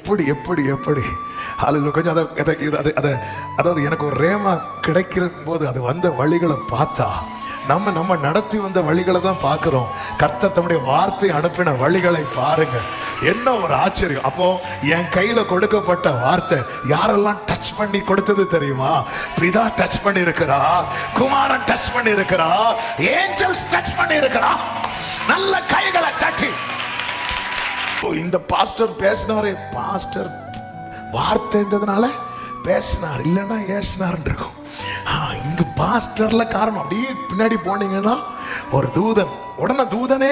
எப்படி எப்படி எப்படி அது கொஞ்சம் அதாவது எனக்கு ஒரு ரேமா கிடைக்கிற போது அது வந்த வழிகளை பார்த்தா நம்ம நடத்தி வந்த வழிகளை தான் பார்க்கிறோம். கர்த்தர் தம்முடைய வார்த்தை அனுப்பின வழிகளை பாருங்க, என்ன ஒரு ஆச்சரியம். அப்போ என் கையில கொடுக்கப்பட்ட வார்த்தை யாரெல்லாம் டச் பண்ணி கொடுத்தது தெரியுமா? பிதா டச் பண்ணி இருக்கிறா, குமாரன் டச் பண்ணி இருக்கிறா, ஏஞ்சல்ஸ் டச் பண்ணி இருக்கிறா. நல்ல கைகளை தட்டி இந்த பாஸ்டர் பேசினாரே, பாஸ்டர் வார்த்தை இருந்ததுனால பேசினார், இல்லைன்னா ஏசினார் இருக்கும். இங்க பாஸ்டர்ல காரணம். அப்படியே பின்னாடி போனீங்கன்னா ஒரு தூதன், உடனே தூதனே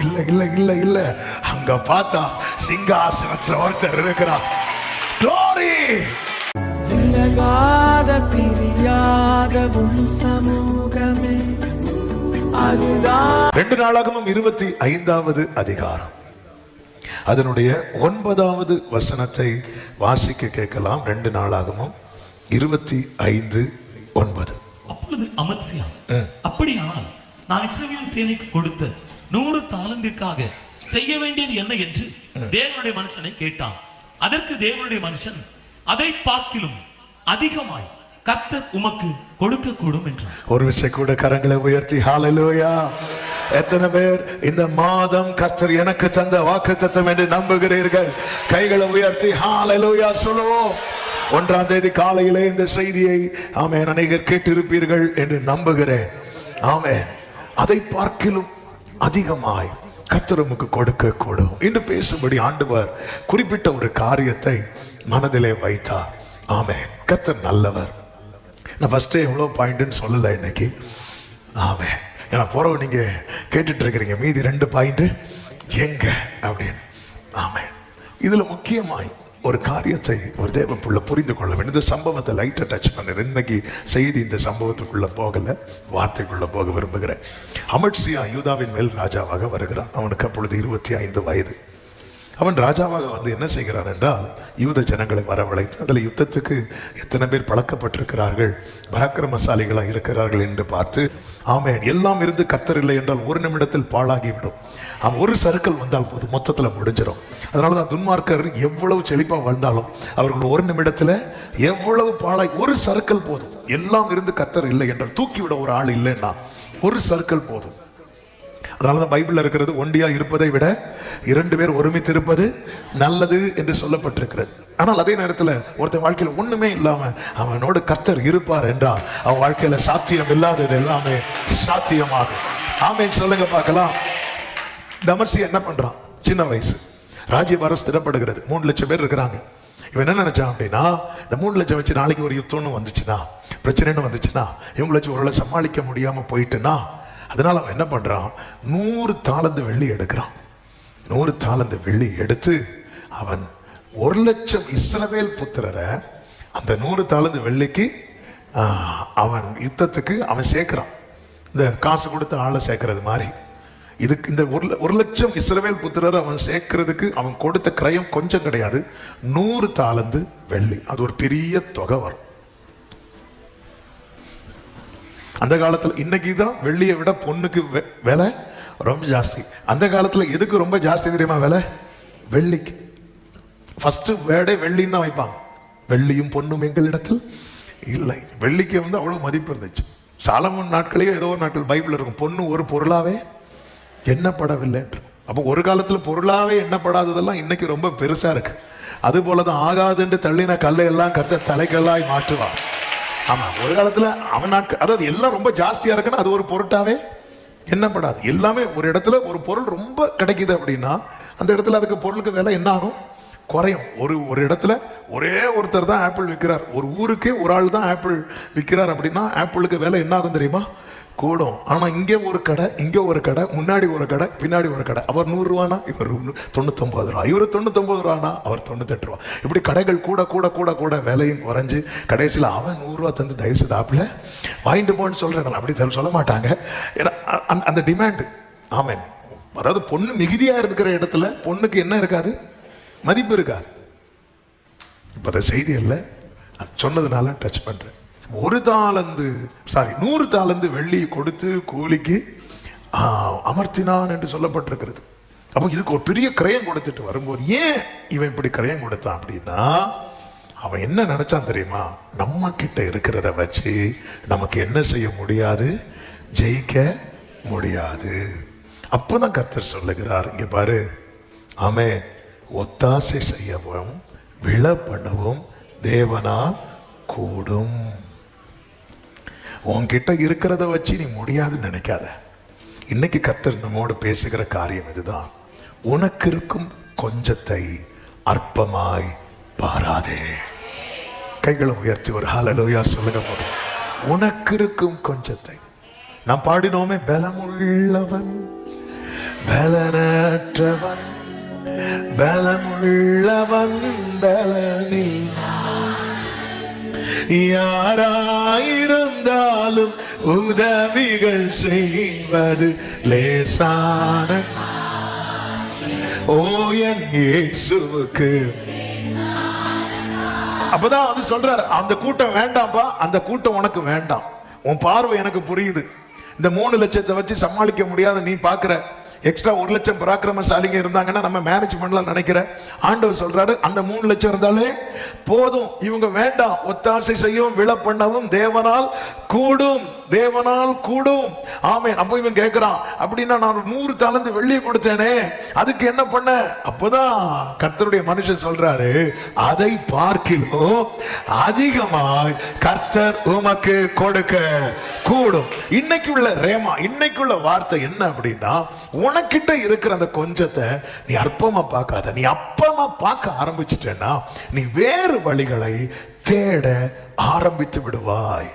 இல்ல இல்ல இல்ல இல்ல, அங்க பார்த்தா சிங்காசனத்துல ஒருத்தர் இருக்கிறார். glory. விலகாத பிரியாத சமூகமே அதுதான். 2 நாளாகமம் 25வது அதிகாரம் அதனுடைய 9வது வசனத்தை வாசிக்க கேட்கலாம். 2 நாளாகமம் 25:9. அப்பொழுது அமத்சியா, அப்படியானால் நான் இஸ்ரவேல் சேனைக்கு கொடுத்த 100 தாலந்திற்காக செய்ய வேண்டியது என்ன என்று தேவனுடைய மனுஷனை கேட்டான். அதற்கு தேவனுடைய மனுஷன், அதை பார்க்கிலும் அதிகமாய் கர்த்தர் உமக்கு கொடுக்க கூடும் என்றார். ஒரு விஷயம் கூட கரங்களை உயர்த்தி ஹalleluya. எத்தனை பேர் இந்த மாதம் கர்த்தர் எனக்கு தந்த வாக்குத்தத்தம் என்று நம்புகிறீர்கள்? கைகளை உயர்த்தி ஹalleluya சொல்லுவோம். 1ஆம் தேதி காலையிலே இந்த செய்தியை ஆமென் அநேகர் கேட்டிருப்பீர்கள் என்று நம்புகிறேன். ஆமென். அதை பார்க்கிலும் அதிகமாய் கர்த்தர் உமக்கு கொடுக்க கூடும் என்று பேசும்படி ஆண்டவர் குறிப்பிட்ட ஒரு காரியத்தை மனதிலே வைத்தார். ஆமென். கர்த்தர் நல்லவர். நான் ஃபர்ஸ்டே எவ்வளோ பாயிண்ட்னு சொல்லலை இன்னைக்கு. ஆமென். ஏன்னா போறவங்க நீங்க கேட்டுட்டு இருக்கிறீங்க, மீதி 2 பாயிண்ட் எங்க அப்படின்னு. ஆமென். இதுல முக்கியமாய் ஒரு காரியத்தை ஒரு தேவப்புள்ள புரிந்து கொள்ள வேண்டும். இந்த சம்பவத்தை லைட்டா டச் பண்ணுறது. இன்னைக்கு செய்தி இந்த சம்பவத்துக்குள்ள போகல, வார்த்தைக்குள்ள போக விரும்புகிறேன். அமத்சியா யூதாவின் மேல் ராஜாவாக வருகிறான். அவனுக்கு அப்பொழுது 25 வயது. அவன் ராஜாவாக வந்து என்ன செய்கிறான் என்றால், யூத ஜனங்களை வரவழைத்து அதில் யுத்தத்துக்கு எத்தனை பேர் பழக்கப்பட்டிருக்கிறார்கள், பராக்கிரமசாலிகளாக இருக்கிறார்கள் என்று பார்த்து, ஆமென், எல்லாம் இருந்து கர்த்தர் இல்லை என்றால் 1 நிமிடத்தில் பாழாகிவிடும். அவன் ஒரு சர்க்கிள் வந்தால் போது மொத்தத்தில் முடிஞ்சிடும். அதனால தான் துன்மார்க்கர் எவ்வளவு செழிப்பாக வாழ்ந்தாலும் அவர்கள் 1 நிமிடத்தில் எவ்வளவு பாழாய், ஒரு சர்க்கிள் போதும். எல்லாம் இருந்து கர்த்தர் இல்லை என்றால் தூக்கிவிட ஒரு ஆள் இல்லைன்னா ஒரு சர்க்கிள் போதும். அதனாலதான் பைபிள்ல இருக்கிறது, ஒண்டியா இருப்பதை விட 2 பேர் ஒருமித்து இருப்பது நல்லது என்று சொல்லப்பட்டிருக்கிறது. ஆனால் அதே நேரத்தில் ஒருத்தன் வாழ்க்கையில் ஒண்ணுமே இல்லாம அவனோடு கர்த்தர் இருப்பார் என்றால் அவன் வாழ்க்கையில சாத்தியம் இல்லாதது எல்லாமே சாத்தியமாகும். ஆமென் சொல்லுங்க பார்க்கலாம். இந்த அமத்சியா என்ன பண்றான்? சின்ன வயசு, ராஜ்யபாரம் ஸ்திரப்படுகிறது. 3 லட்சம் பேர் இருக்கிறாங்க. இவன் என்ன நினைச்சான் அப்படின்னா, இந்த 3 லட்சம் வச்சு நாளைக்கு ஒரு யுத்தம்னு வந்துச்சுன்னா, பிரச்சனைன்னு வந்துச்சுன்னா, இவங்களை வச்சு ஒரு சமாளிக்க முடியாம போயிட்டுன்னா, அதனால அவன் என்ன பண்றான்? 100 தாலந்து வெள்ளி எடுக்கிறான். 100 தாலந்து வெள்ளி எடுத்து அவன் 1 லட்சம் இஸ்ரவேல் புத்திரரை அந்த 100 தாலந்து வெள்ளிக்கு அவன் யுத்தத்துக்கு அவன் சேர்க்கிறான். இந்த காசு கொடுத்து ஆளை சேர்க்கறது மாதிரி இதுக்கு இந்த 1 லட்சம் இஸ்ரவேல் புத்திரரை அவன் சேர்க்கிறதுக்கு அவன் கொடுத்த கிரயம் கொஞ்சம் கிடையாது, 100 தாலந்து வெள்ளி. அது ஒரு பெரிய தொகை வரும். அந்த காலத்தில், இன்னைக்கு தான் வெள்ளியை விட பொண்ணுக்கு விலை ரொம்ப ஜாஸ்தி. அந்த காலத்தில் எதுக்கு ரொம்ப ஜாஸ்தி தெரியுமா விலை? வெள்ளிக்கு. ஃபர்ஸ்ட் வேர்டே வெள்ளின்னு தான் வைப்பாங்க. வெள்ளியும் பொண்ணும் எங்களிடத்தில் இல்லை. வெள்ளிக்கு வந்து அவ்வளவு மதிப்பு இருந்துச்சு. சாலமோன் நாட்களே ஏதோ ஒரு நாட்கள் பைபிள் இருக்கும், பொண்ணு ஒரு பொருளாவே எண்ணப்படவில்லை என்று. அப்போ ஒரு காலத்தில் பொருளாவே எண்ணப்படாததெல்லாம் இன்னைக்கு ரொம்ப பெருசா இருக்கு. அது போலதான் ஆகாது என்று தள்ளின கல்லை எல்லாம் கர்த்தர் தலைக்கல்லாய் மாற்றுவார். ஆமா, ஒரு காலத்துல அவன் நாட்கள், அதாவது எல்லாம் ரொம்ப ஜாஸ்தியா இருக்குன்னா அது ஒரு பொருட்டாவே எண்ணப்படாது. எல்லாமே ஒரு இடத்துல ஒரு பொருள் ரொம்ப கிடைக்குது அப்படின்னா அந்த இடத்துல அதுக்கு பொருளுக்கு விலை என்ன ஆகும்? குறையும். ஒரு இடத்துல ஒரே ஒருத்தர் தான் ஆப்பிள் விற்கிறார், ஒரு ஊருக்கே ஒரு ஆள் தான் ஆப்பிள் விற்கிறார் அப்படின்னா ஆப்பிளுக்கு விலை என்ன ஆகும் தெரியுமா? கூடும். ஆனா இங்கே ஒரு கடை, இங்கே ஒரு கடை, முன்னாடி ஒரு கடை, பின்னாடி ஒரு கடை. அவர் 100 ரூபானா இவர் 99 ரூபா, இவர் 99 ரூபானா அவர் 98 ரூபா. இப்படி கடைகள் கூட கூட கூட கூட விலையும் குறைஞ்சு கடைசியில் அவன் 100 ரூபா தந்து தயவு செய்து ஆப்பிள் வாங்கிட்டு போன்னு சொல்றேன். அப்படி சொல்ல மாட்டாங்க. ஏன்னா அந்த டிமாண்ட். ஆமென். அதாவது பொண்ணு மிகுதியா இருக்கிற இடத்துல பொண்ணுக்கு என்ன இருக்காது? மதிப்பு இருக்காது. இப்ப அந்த செய்தி இல்லை, அது சொன்னதுனால டச் பண்றேன். 100 தாலந்து வெள்ளி கொடுத்து கூலிக்கு அமர்த்தினான் என்று சொல்லப்பட்டிருக்கிறது. அப்போ இதுக்கு ஒரு பெரிய கிரயம் கொடுத்துட்டு வரும்போது ஏன் இவன் இப்படி கிரயம் கொடுத்தான் அப்படின்னா, அவன் என்ன நினைச்சான் தெரியுமா? நம்ம கிட்ட இருக்கிறத வச்சு நமக்கு என்ன செய்ய முடியாது, ஜெயிக்க முடியாது. அப்பதான் கர்த்தர் சொல்லுகிறார், இங்க பாரு, ஆமென், ஒத்தாசை செய்யவும் விழ பண்ணவும் தேவனால் கூடும். உன்கிட்ட இருக்கிறத வச்சு நீ முடியாதுன்னு நினைக்காத. இன்னைக்கு கர்த்தர் நம்மோடு பேசுகிற காரியம் இதுதான். உனக்கு இருக்கும் கொஞ்சத்தை அற்பமாய் பாராதே. கைகளை உயர்த்தி ஒரு ஹல்லேலூயா சொல்லுங்க போதும். உனக்கு இருக்கும் கொஞ்சத்தை, நாம் பாடினோமே, பலமுள்ளவன் பலனற்றவன், பலமுள்ளவன் பலனில், யாராயிருந்தாலும் உதவிகள் செய்வது லேசான ஓ என் இயேசுவுக்கு. அப்பதான் அது சொல்றாரு, அந்த கூட்டம் வேண்டாம்பா, அந்த கூட்டம் உனக்கு வேண்டாம். உன் பார்வை எனக்கு புரியுது. இந்த 3 லட்சத்தை வச்சு சமாளிக்க முடியாத நீ பாக்குற, எக்ஸ்ட்ரா 1 லட்சம் பராக்கிரமசாலிங்க இருந்தாங்கன்னா நம்ம மேனேஜ் பண்ணலாம் நினைக்கிற. ஆண்டவர் சொல்றாரு, அந்த 3 லட்சம் இருந்தாலே போதும், இவங்க வேண்டாம். ஒத்தாசை செய்யவும் விழ பண்ணவும் தேவனால் கூடும், தேவனால் கூடும். ஆமென். அப்போ இவன் கேட்கிறான், அப்படின்னா நான் 100 தாலந்து வெள்ளியை கொடுத்தேனே, அதுக்கு என்ன பண்ண? அப்பதான் கர்த்தருடைய மனுஷன் சொல்றாரு, அதை பார்க்கிலும் அதிகமாய் கர்த்தர் உமக்கு கொடுக்க கூடும். இன்னைக்குள்ள ரேமா, இன்னைக்குள்ள வார்த்தை என்ன அப்படின்னா, உனக்கிட்ட இருக்கிற அந்த கொஞ்சத்தை நீ அற்பமா பார்க்காத. நீ அப்பமா பார்க்க ஆரம்பிச்சிட்டேன்னா நீ வேறு வழிகளை தேட ஆரம்பித்து விடுவாய்.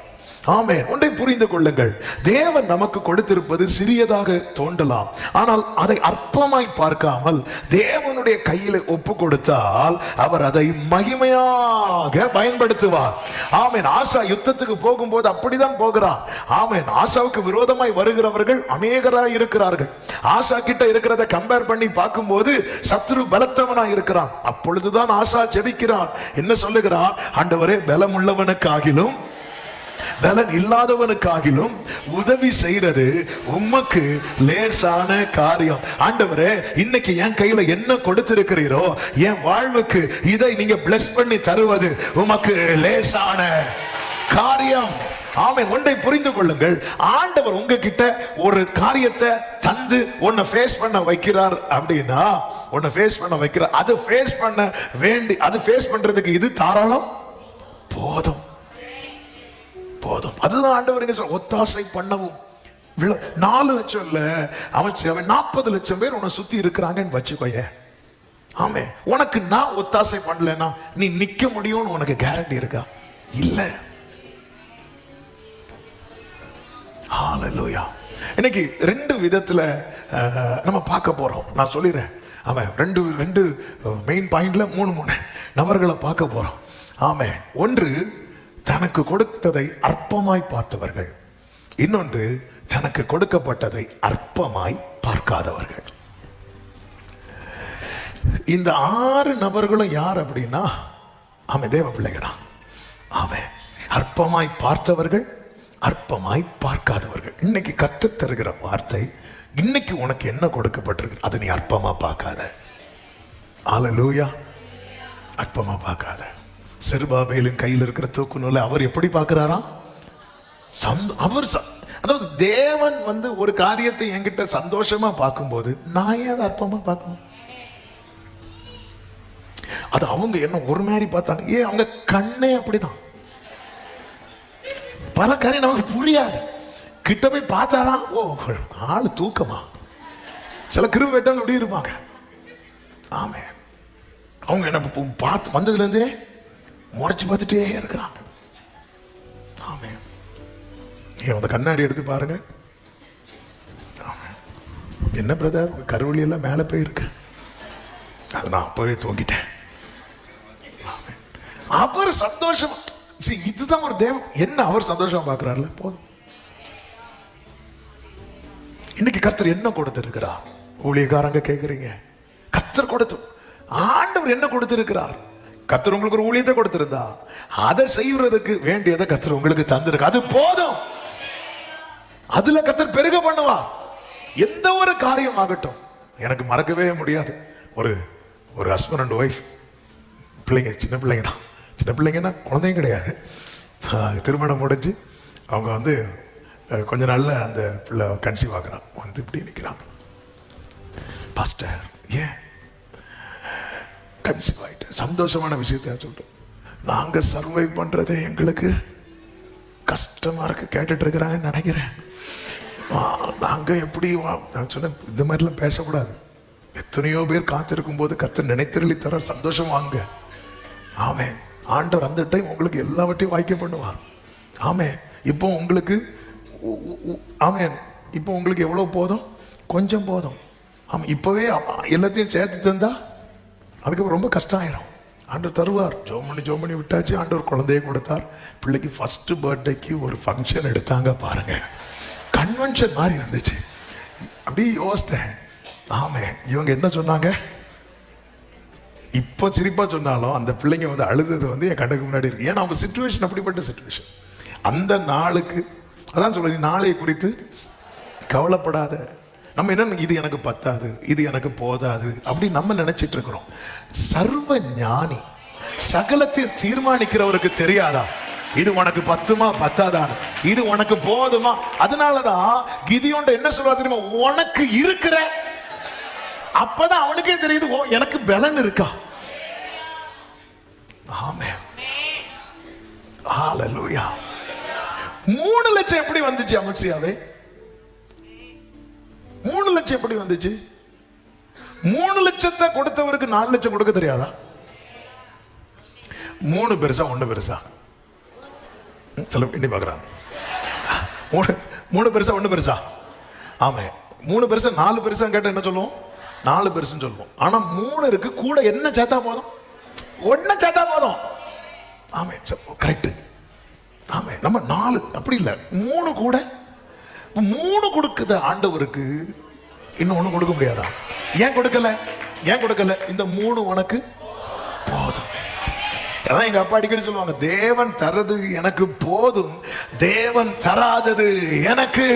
ஆமென். ஒன்றை புரிந்து கொள்ளுங்கள், தேவன் நமக்கு கொடுத்திருப்பது சிறியதாக தோன்றலாம், ஆனால் அதை அற்பமாய் பார்க்காமல் தேவனுடைய கையில் ஒப்பு கொடுத்தால் அவர் அதை மகிமையாக பயன்படுத்துவார். ஆமென். ஆசா யுத்தத்துக்கு போகும்போது அப்படிதான் போகிறான். ஆமென். ஆசாவுக்கு விரோதமாய் வருகிறவர்கள் அநேகராய் இருக்கிறார்கள். ஆசா கிட்ட இருக்கிறத கம்பேர் பண்ணி பார்க்கும்போது சத்ரு பலத்தவனாய் இருக்கிறான். அப்பொழுதுதான் ஆசா ஜெபிக்கிறான். என்ன சொல்லுகிறான்? ஆண்டவரே, பலம் உள்ளவனுக்காகிலும் பலன் இல்லாதவனுக்காகிலும் உதவி செய்யறது உமக்கு லேசான காரியம். ஆண்டவரே, இன்னைக்கு என் கையில என்ன கொடுத்திருக்கிறீரோ, என் வாழ்வுக்கு இதை நீங்க பிளஸ் பண்ணி தருவது உமக்கு லேசான காரியம். ஆமென். ஒன்றை புரிந்து கொள்ளுங்கள், ஆண்டவர் உங்ககிட்ட ஒரு காரியத்தை தந்து உன்னை ஃபேஸ் பண்ண வைக்கிறார் அப்படின்னா, உன்னை ஃபேஸ் பண்ண வைக்கிறார், அது ஃபேஸ் பண்ண வேண்டி, அது ஃபேஸ் பண்றதுக்கு இது தாராளம் போதும், போதும். அதுதான் ஆண்டவர் இங்க சொல்ற, ஒத்தாசை பண்ணவும். 4 லட்சம் இல்ல, அவன் 40 லட்சம் பேர் உன்னை சுத்தி இருக்கிறாங்கன்னு வச்சுக்கோய. ஆமே, உனக்கு நான் ஒத்தாசை பண்ணலன்னா நீ நிக்க முடியும்னு உனக்கு கேரண்டி இருக்கா? இல்ல. ஹல்லேலூயா. இன்னைக்கு 2 விதத்துல நம்ம பார்க்க போறோம். நான் சொல்லிடுறேன். ஆமா, 2 மெயின் பாயிண்ட்ல 3 நபர்களை பார்க்க போறோம். ஆமே. ஒன்று, தனக்கு கொடுத்ததை அற்பமாய் பார்த்தவர்கள். இன்னொன்று, தனக்கு கொடுக்கப்பட்டதை அற்பமாய் பார்க்காதவர்கள். இந்த 6 நபர்களும் யார் அப்படின்னா, அவன் தேவ பிள்ளைகள் தான். அவன் அற்பமாய் பார்த்தவர்கள், அற்பமாய் பார்க்காதவர்கள். இன்னைக்கு கற்றுத் தருகிற வார்த்தை, இன்னைக்கு உனக்கு என்ன கொடுக்கப்பட்டிருக்கு அதை நீ அற்பமா பார்க்காத. ஹல்லேலூயா. அற்பமா பார்க்காத. செருபாபேலின் கையில் இருக்கிற தூக்கு நூலை அவர் எப்படி பார்க்கிறாராம்? அவர் அதாவது தேவன் ஒரு காரியத்தை என்கிட்ட சந்தோஷமா பார்க்கும்போது நான் ஏன் அதை அற்பமா பார்க்கணும்? அது அவங்க என்ன ஒரு மாதிரி பார்த்தாங்க. அவங்க கண்ணே அப்படிதான். பல காரியம் நமக்கு புரியாது. கிட்ட போய் பார்த்தாதான், ஓ, ஆளு தூக்கமா. சில கிருபை வெட்டவங்க இப்படி இருப்பாங்க. ஆமே. அவங்க என்ன பார்த்து வந்ததுல இருந்தே முறைச்சு பார்த்துட்டே இருக்கிறாங்க. ஆமே. நீ அந்த கண்ணாடி எடுத்து பாருங்க. என்ன பிரதர், கருவழி எல்லாம் மேலே போயிருக்கு. அது நான் அப்பவே தூங்கிட்டேன். அவர் சந்தோஷம். இதுதான் ஒரு தேவன். என்ன அவர் சந்தோஷமா பார்க்கிறார்ல, போதும். இன்னைக்கு கர்த்தர் என்ன கொடுத்திருக்கிறார்? ஊழியக்காரங்க கேட்குறீங்க, கர்த்தர் கொடுத்து, ஆண்டவர் என்ன கொடுத்திருக்கிறார்? கர்த்தர் உங்களுக்கு ஒரு ஊழியத்தை கொடுத்திருந்தா அதை செய்வதற்கு வேண்டியதை கர்த்தர் உங்களுக்கு தந்திருக்கு. அது போதும். அதுல கர்த்தர் பெருக பண்ணுவார். எந்த ஒரு காரியம் ஆகட்டும், எனக்கு மறக்கவே முடியாது. ஒரு ஒரு ஹஸ்பண்ட் அண்ட் ஒய்ஃப், பிள்ளைங்க சின்ன பிள்ளைங்க தான், சின்ன பிள்ளைங்கன்னா குழந்தையும் கிடையாது. திருமணம் முடிஞ்சு அவங்க வந்து கொஞ்ச நாள்ல அந்த பிள்ளை கன்சீவ் ஆகுறான். வந்து இப்படி நிற்கிறாங்க, பாஸ்டர் ஏன் கன்சீவ் ஆயிட்டு? சந்தோஷமான விஷயத்த சொல்றேன். நாங்க சர்வை பண்றதே எங்களுக்கு கஷ்டமா இருக்கு. கேட்டுட்டு இருக்கிறாங்கன்னு நினைக்கிறேன். நாங்க எப்படி நான் சொன்னேன், இந்த மாதிரிலாம் பேசக்கூடாது. எத்தனையோ பேர் காத்திருக்கும் போது கர்த்தர் நினைத்திரளி தர சந்தோஷம் வாங்க. ஆமே, ஆண்டவர் அந்த டைம் உங்களுக்கு எல்லாவற்றையும் வாய்க்க பண்ணுவார். ஆமே, இப்போ உங்களுக்கு ஆமே, இப்போ உங்களுக்கு எவ்வளவு போதும்? கொஞ்சம் போதும். ஆமா, இப்பவே எல்லாத்தையும் சேர்த்து தந்தா அதுக்கப்புறம் ரொம்ப கஷ்டம் ஆயிரும். ஆண்டவர் தருவார். ஜோம் பண்ணி விட்டாச்சு. ஆண்டவர் குழந்தைய கொடுத்தார். பிள்ளைக்கு ஃபர்ஸ்ட் பர்த்டேக்கு ஒரு ஃபங்க்ஷன் எடுத்தாங்க பாருங்க. கன்வென்ஷன் மாதிரி இருந்துச்சு. அப்படி யோசித்தேன். ஆமே, இவங்க என்ன சொன்னாங்க? இப்போ சிரிப்பா சொன்னாலும் அந்த பிள்ளைங்க வந்து அழுதது வந்து என் கண்ணுக்கு முன்னாடி இருக்கு. ஏன்னா அவங்க சிச்சுவேஷன் அப்படிப்பட்ட சிச்சுவேஷன். அந்த நாளுக்கு அதான் சொல்ல, நாளை குறித்து கவலைப்படாத. நம்ம என்ன, இது எனக்கு பத்தாது, இது எனக்கு போதாது அப்படி நம்ம நினைச்சிட்டு இருக்கிறோம். சர்வ ஞானி சகலத்தை தீர்மானிக்கிறவருக்கு தெரியாதா இது உனக்கு பத்துமா பத்தாதான், இது உனக்கு போதுமா? அதனாலதான் கிதியோன்ட என்ன சொல்லுவா தெரியுமா? உனக்கு இருக்கிற, அப்பதான் அவனுக்கே தெரியுது ஓ எனக்கு பலன் இருக்கா. ஆமென், ஹல்லேலூயா. 3 லட்சம் எப்படி வந்துச்சு அமித்சியாவே? 3 லட்சம் எப்படி வந்துச்சு? 3 லட்சத்தை கொடுத்தவருக்கு 4 லட்சம் கொடுக்க தெரியாதா? 3 பெருசா 1 பெருசா? சில எண்ணி பார்க்குறாங்க. 3 பெருசா 1 பெருசா? ஆமே, 3 பெருசா 4 பெருசா கேட்டால் என்ன சொல்லுவோம்? 4 பெருசுன்னு சொல்லுவோம். ஆனா 3 இருக்கு, கூட என்ன சேர்த்தா போதும்? 1 சேர்த்தா போதும். ஆமே, கரெக்ட். ஆமே, நம்ம 4 அப்படி இல்லை, 3 கூட 3 கொடுக்குது ஆண்டவருக்கு. இன்னும் 1 கொடுக்க முடியாதா? ஏன் கொடுக்கல? ஏன் கொடுக்கல? இந்த 3 உனக்கு போதும். அதான் எங்க அப்பா அடிக்கடி சொல்லுவாங்க, தேவன் தரது எனக்கு போதும், தேவன் தராதது எனக்கு.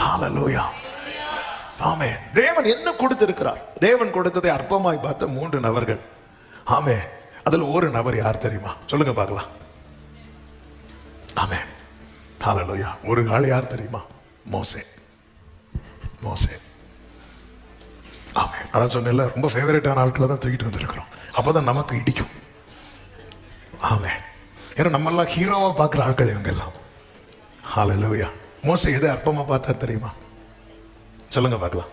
ஹல்லேலூயா. ஆமென். தேவன் என்ன கொடுத்திருக்கிறார்? தேவன் கொடுத்ததை அற்பமாய் பார்த்த 3 நபர்கள். ஆமென். அதுல ஒரு நபர் யார் தெரியுமா? சொல்லுங்க பார்க்கலாம். ஆமென், ஹல்லேலூயா. ஒரு ஆள் யார் தெரியுமா? மோசே. மோசே. ஆமென். அதான் சொன்னேன்ல, ரொம்ப ஃபேவரட்டான ஆட்களை தான் தூக்கிட்டு வந்திருக்கிறோம். அப்பதான் நமக்கு இடிக்கும். ஆமென். ஏன்னா நம்ம எல்லாம் ஹீரோவா பார்க்குற ஆட்கள் இவங்க எல்லாம். ஹல்லேலூயா. மோசே எதை அற்பமா பார்த்தார் தெரியுமா? சொல்லுங்க பார்க்கலாம்.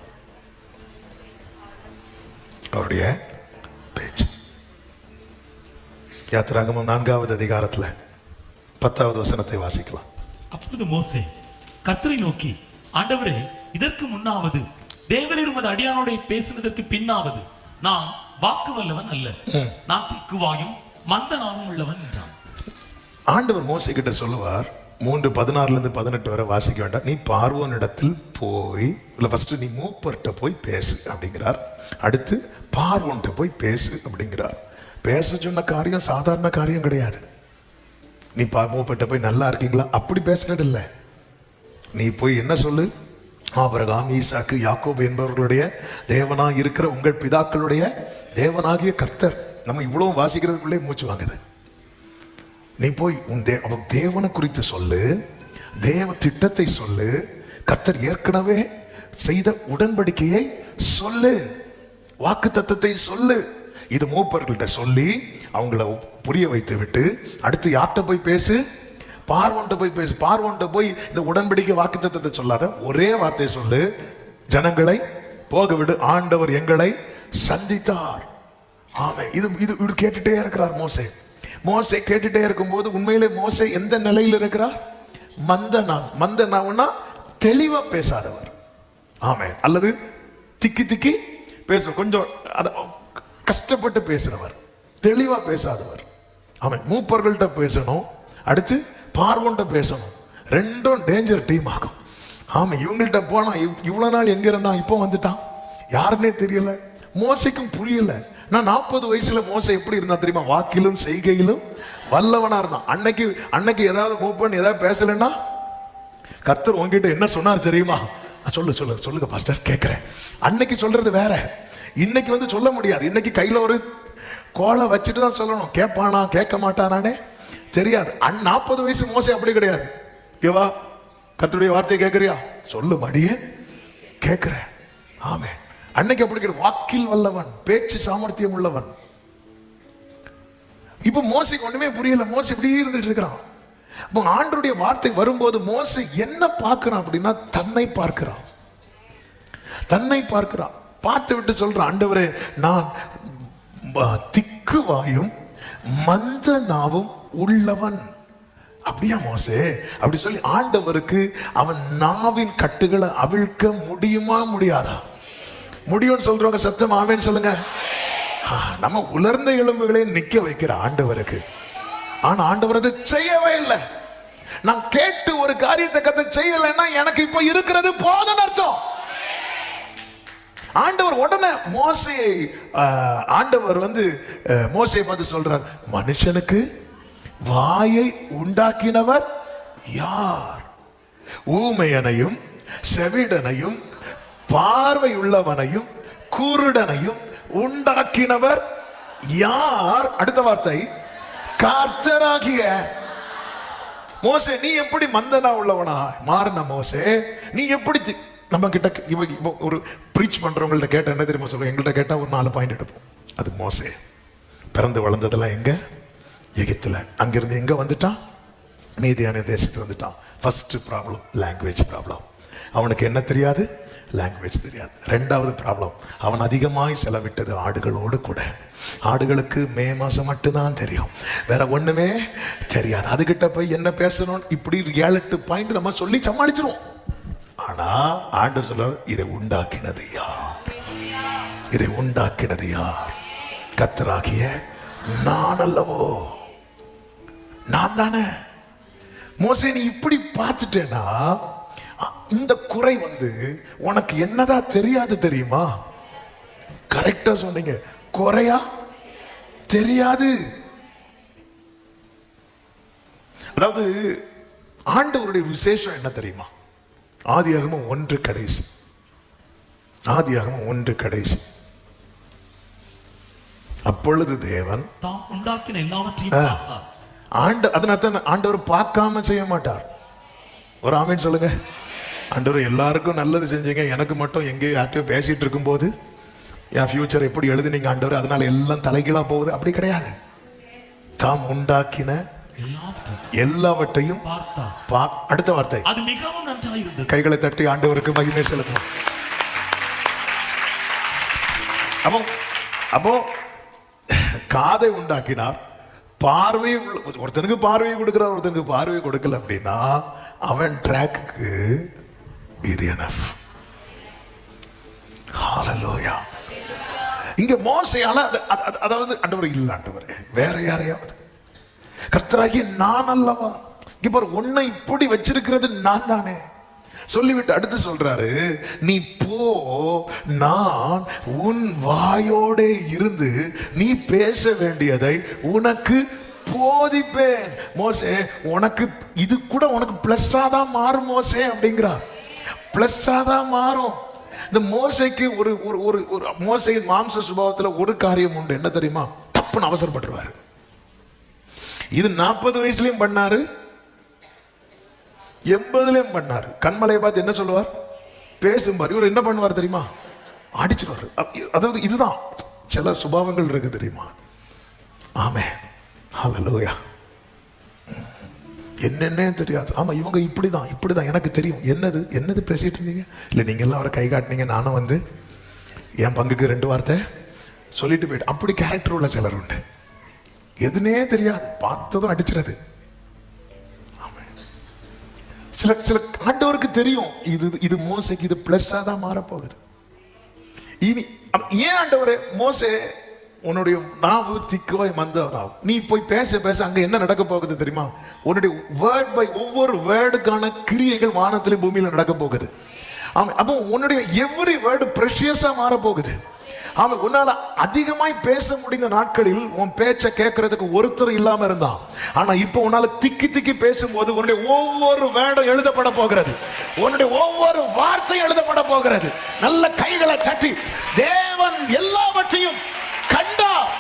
அவருடைய பேச்சு. யாத்திராகமம் 4வது அதிகாரத்துல 10வது வசனத்தை வாசிக்கலாம். அப்பொழுது மோசே கர்த்தரை நோக்கி, ஆண்டவரே, இதற்கு முன்னாவது தேவரீர் உமது அடியானோட பேசினதற்கு பின்னாவது நான் வாக்கு வல்லவன் அல்ல, நான் திக்குவாயும் மந்த நாவும் உள்ளவன் என்றான். ஆண்டவர் மோசே கிட்ட சொல்லுவார், 3:16 18 வரை வாசிக்க வேண்டாம். நீ பார்வோன் இடத்தில் போய், இல்ல ஃபர்ஸ்ட் நீ மூப்பர்கிட்ட போய் பேசு அப்படிங்கிறார். அடுத்து பார்வோன்கிட்ட போய் பேசு அப்படிங்கிறார். பேச சொன்ன காரியம் சாதாரண காரியம் கிடையாது. நீ மூப்பர்கிட்ட போய் நல்லா இருக்கீங்களா அப்படி பேசுறது இல்லை. நீ போய் என்ன சொல்லு? ஆபிரகாம், ஈசாக்கு, யாக்கோபு என்பவர்களுடைய தேவனாக இருக்கிற உங்கள் பிதாக்களுடைய தேவனாகிய கர்த்தர். நம்ம இவ்வளவு வாசிக்கிறதுக்குள்ளே மூச்சு வாங்குது. நீ போய் உன் தேவனை குறித்து சொல்லு, தேவ திட்டத்தை சொல்லு, கர்த்தர் ஏற்கனவே செய்த உடன்படிக்கையை சொல்லு, வாக்கு தத்தத்தை சொல்லு. இது மூப்பர்கள்ட்ட சொல்லி அவங்கள புரிய வைத்து விட்டு அடுத்து யார்கிட்ட போய் பேசு? பார்வோன்ட்ட போய் பேசு. பார்வோன்ட்ட போய் இந்த உடன்படிக்கை வாக்கு தத்தத்தை சொல்லாத, ஒரே வார்த்தையை சொல்லு, ஜனங்களை போக விடு, ஆண்டவர் எங்களை சந்தித்தார். ஆமே, இது கேட்டுட்டே இருக்கிறார் மோசே. மோசே கேட்டுட்டே இருக்கும்போது உண்மையிலே மோசே எந்த நிலையில் இருக்கிறார்? மந்த நாவுன்னா தெளிவா பேசாதவர். ஆமே, அல்லது திக்கி திக்கி பேச, கொஞ்சம் கஷ்டப்பட்டு பேசுறவர், தெளிவா பேசாதவர். ஆமே, மூப்பர்கள்ட்ட பேசணும், அடுத்து பார்வோன்ட்ட பேசணும். ரெண்டும் டேஞ்சர் டீம் ஆகும். ஆமா, இவங்கள்ட்ட போனா இவ்வளவு நாள் எங்க இருந்தான், இப்போ வந்துட்டான், யாருன்னே தெரியல. மோசைக்கும் புரியல. நான் 40 வயசுல மோசை எப்படி இருந்தா தெரியுமா? வாக்கிலும் செய்கையிலும் வல்லவனா இருந்தான். அன்னைக்கு ஏதாவது மூப்பன் ஏதாவது பேசலன்னா கர்த்தர் உங்ககிட்ட என்ன சொன்னார் தெரியுமா? சொல்லுங்க பாஸ்டர் கேட்கிறேன். அன்னைக்கு சொல்றது வேற, இன்னைக்கு வந்து சொல்ல முடியாது. இன்னைக்கு கையில ஒரு கோலை வச்சுட்டு தான் சொல்லணும். கேட்பானா கேட்க மாட்டானே தெரியாது. 40 வயசு மோசே அப்படி கிடையாது. கேவா கர்த்தருடைய வார்த்தையை கேட்கறியா சொல்லு மடியே கேட்கிறேன். ஆமே. அன்னைக்கு அப்படி கிடையாது. வாக்கில் வல்லவன், பேச்சு சாமர்த்தியம் உள்ளவன். இப்ப மோசைக்கு ஒண்ணுமே புரியல. மோசை இப்படி இருந்துட்டு இருக்கிறான். இப்போ ஆண்டவருடைய வார்த்தை வரும்போது மோசை என்ன பார்க்கிறான் அப்படின்னா தன்னை பார்க்கிறான். பார்த்து விட்டு சொல்றான், ஆண்டவரே நான் திக்கு வாயும் மந்த நாவும் உள்ளவன். அப்படியா மோசே? அப்படி சொல்லி ஆண்டவருக்கு அவன் நாவின் கட்டுகளை அவிழ்க்க முடியுமா முடியாதா? முடியும்னு சொல்றவங்க சத்தம் ஆமேன்னு சொல்லுங்க. நம்ம உலர்ந்த எலும்புகளை நிக்க வைக்கிற ஆண்டவருக்கு. ஆனா ஆண்டவர் அதை செய்யவே இல்லை. நான் கேட்டு ஒரு காரியத்தை கத்த செய்யலைன்னா எனக்கு இப்ப இருக்கிறது போதும்னு அர்த்தம். ஆண்டவர் உடனே ஆண்டவர் வந்து மோசையை பார்த்து சொல்றார், மனுஷனுக்கு வாயை உண்டாக்கினவர் யார்? ஊமையனையும் செவிடனையும் பார்வை உள்ளவனையும் குருடனையும் உண்டாக்கினவர் யார்? அடுத்த வார்த்தை, கர்த்தராகிய மோசே. நீ எப்படி மந்தனா உள்ளவனா மாறின மோசே? நீ எப்படி நம்ம கிட்ட ஒரு ப்ரீச் பண்றவங்கள்ட்ட கேட்ட என்ன தெரியுமா சொல்லுவோம்? எங்கள்கிட்ட கேட்டா ஒரு 4 பாயிண்ட் எடுப்போம். அது மோசே பிறந்து வளர்ந்ததெல்லாம் எங்க? எகிப்துல. அங்கிருந்து எங்க வந்துட்டான்? மீதியான தேசத்துக்கு வந்துட்டான். First problem language problem. அவனுக்கு என்ன தெரியாது? லாங்குவேஜ் தெரியாது. 2வது ப்ராப்ளம், அவன் அதிகமாய் செலவிட்டது ஆடுகளோடு கூட. ஆடுகளுக்கு மே மாசம் மட்டும்தான் தெரியும், வேற ஒண்ணுமே தெரியாது. அதுகிட்ட போய் என்ன பேசணும் இப்படி 7-8 பாயிண்ட் நம்ம சொல்லி சமாளிச்சிருவோம். ஆனா ஆண்டவர் சொல்றார், இதை உண்டாக்கினது யார்? கர்த்தராகிய நான் அல்லவோ? நான் தானே. மோசே நீ இப்படி பார்த்துட்டேன்னா இந்த குறை வந்து உனக்கு என்னதான் தெரியாது தெரியுமா? கரெக்டா சொன்னீங்க. குறையா தெரியாது. அதாவது ஆண்டவருடைய விசேஷம் என்ன தெரியுமா? ஆதியாகமம் 1 கடைசி. அப்பொழுது தேவன் தாம் உண்டாக்கின எல்லாவற்றையும் அதனால ஆண்டவர் பார்க்காம செய்ய மாட்டார். ஒரு ஆமீன் சொல்லுங்க. ஆண்டவர் எல்லாருக்கும் நல்லது செஞ்சீங்க, எனக்கு மட்டும் எங்கேயோ யார்கிட்டயோ பேசிட்டு இருக்கும்போது என் ஃபியூச்சர் எப்படி எழுதுனீங்க ஆண்டவர், அதனால எல்லாம் தலைகீழா போகுது, அப்படி கிடையாது. தாம் உண்டாக்கின எல்லாவற்றையும் அடுத்த வார்த்தை, அது மிகவும் நன்றாக இருந்தது. கைகளை தட்டி ஆண்டவருக்கு மகிமை செலுத்தணும். அப்போ காதை உண்டாக்கினார், பார்வை ஒருத்தனுக்கு பார்வையை கொடுக்கிறார், ஒருத்தனுக்கு பார்வையை கொடுக்கல அப்படின்னா அவன் ட்ராக்கு இது எனஃப். ஹல்லேலூயா. இங்க மோசேயால அதாவது ஆண்டவர் இல்ல, ஆண்டவர் வேற யாரையாவது கர்த்தராகிய நான் அல்லவா? இப்ப உன்னை இப்படி வச்சிருக்கிறது நான் தானே சொல்லிவிட்டு அடுத்து சொல்றாரு, நீ போ, நான் உன் வாயோட இருந்து நீ பேச வேண்டியதை உனக்கு போதிப்பேன். மோசே உனக்கு இது கூட உனக்கு பிளஸ்ஸா தான் மாறும் மோசே அப்படிங்கிறார். பிளஸ்ஸா தான் மாறும். இந்த மோசைக்கு ஒரு ஒரு மோசையின் மாம்ச சுபாவத்தில் ஒரு காரியம் உண்டு, என்ன தெரியுமா? தப்புன்னு அவசரப்பட்டுருவாரு. இது 40 வயசுலயும் பண்ணாரு, 80லயும் பண்ணாரு. கண்மலையை பார்த்து என்ன சொல்லுவார்? பேசும்பார். இவர் என்ன பண்ணுவார் தெரியுமா? அடிச்சிருவாரு. அதாவது இதுதான் சில சுபாவங்கள் இருக்கு தெரியுமா? ஆமென், ஹல்லேலூயா. என்னென்ன தெரியாது. ஆமா இவங்க இப்படிதான் எனக்கு தெரியும். என்னது பேசிட்டு இருந்தீங்க? இல்லை நீங்க எல்லாம் அவரை கை காட்டினீங்க, நானும் வந்து என் பங்குக்கு 2 வார்த்தை சொல்லிட்டு போயிட்டு. அப்படி கேரக்டர் உள்ள சிலர் உண்டு. எதுனே தெரியாது, பார்த்ததும் அடிச்சிருது. சில ஆண்டவருக்கு தெரியும் இது மோசைக்கு இது பிளஸ்ஸா தான் மாறப்போகுது. இனி ஏன் ஆண்டவரே மோசே உன்னுடைய நாவு திக்குவாய் மந்தவனாகும், நீ போய் பேச அங்க என்ன நடக்க போகுது தெரியுமா? உன்னுடைய வேர்ட் பை ஒவ்வொரு வேர்டுக்கான கிரியைகள் வானத்திலே பூமியில நடக்க போகுது. அப்போ உன்னுடைய எவ்ரி வேர்டு பிரஷியஸா மாற போகுது. அவன் உன்னால அதிகமாய் பேச முடிந்த நாட்களில் உன் பேச்சை கேட்கறதுக்கு ஒருத்தர் இல்லாம இருந்தான். ஆனா இப்ப உன்னால திக்கி திக்கி பேசும்போது உன்னுடைய ஒவ்வொரு வேர்டும் எழுதப்பட போகிறது, உன்னுடைய ஒவ்வொரு வார்த்தையும் எழுதப்பட போகிறது. நல்ல கைகளை சட்டி தேவன் எல்லாவற்றையும் கண்டார்,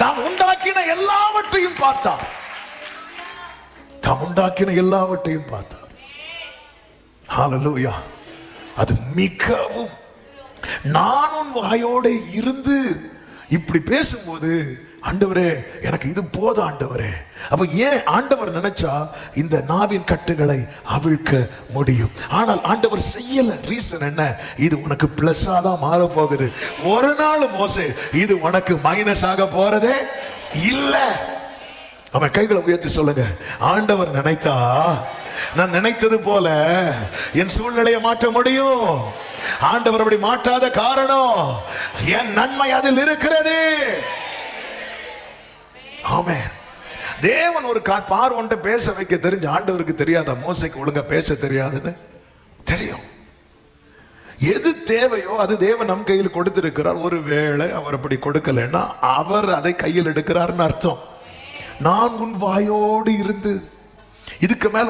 தாம் உண்டாக்கின எல்லாவற்றையும் பார்த்தார், தாம் உண்டாக்கின எல்லாவற்றையும் பார்த்தார். ஹல்லேலூயா. அது மிகவும், நான் உன் வாயோட இருந்து இப்படி பேசும்போது ஆண்டவரே எனக்கு இது போதும் ஆண்டவரே. அப்ப ஏன் ஆண்டவர் நினைச்சா இந்த நாவின் கட்டுகளை அவிழ்க்க முடியும். ஆனால் ஆண்டவர் செய்யல. ரீசன் என்ன? இது உனக்கு பிளஸ்ஸா தான் மாற போகுது. ஒரு நாள் மோசே இது உனக்கு மைனஸ் ஆக போறதே இல்ல. அவன் கைகளை உயர்த்தி சொல்லுங்க, ஆண்டவர் நினைத்தா நான் நினைத்தது போல என் சூழ்நிலையை மாற்ற முடியும். ஆண்டவர் அப்படி மாற்றாத காரணம் என் நன்மை அதில் இருக்கிறது. ஆமென். தேவன் ஒரு பார்வன்ட்ட பேச வைக்க தெரிஞ்ச ஆண்டவருக்கு தெரியாத மோசைக்கு ஒழுங்கா பேச தெரியாதுன்னு தெரியும். எது தேவையோ அது தேவன் நம் கையில் கொடுத்திருக்கிறார். ஒருவேளை அவர் அப்படி கொடுக்கலன்னா அவர் அதை கையில் எடுக்கிறார்னு அர்த்தம். நான் உன் வாயோடு இருந்து, இதுக்கு மேல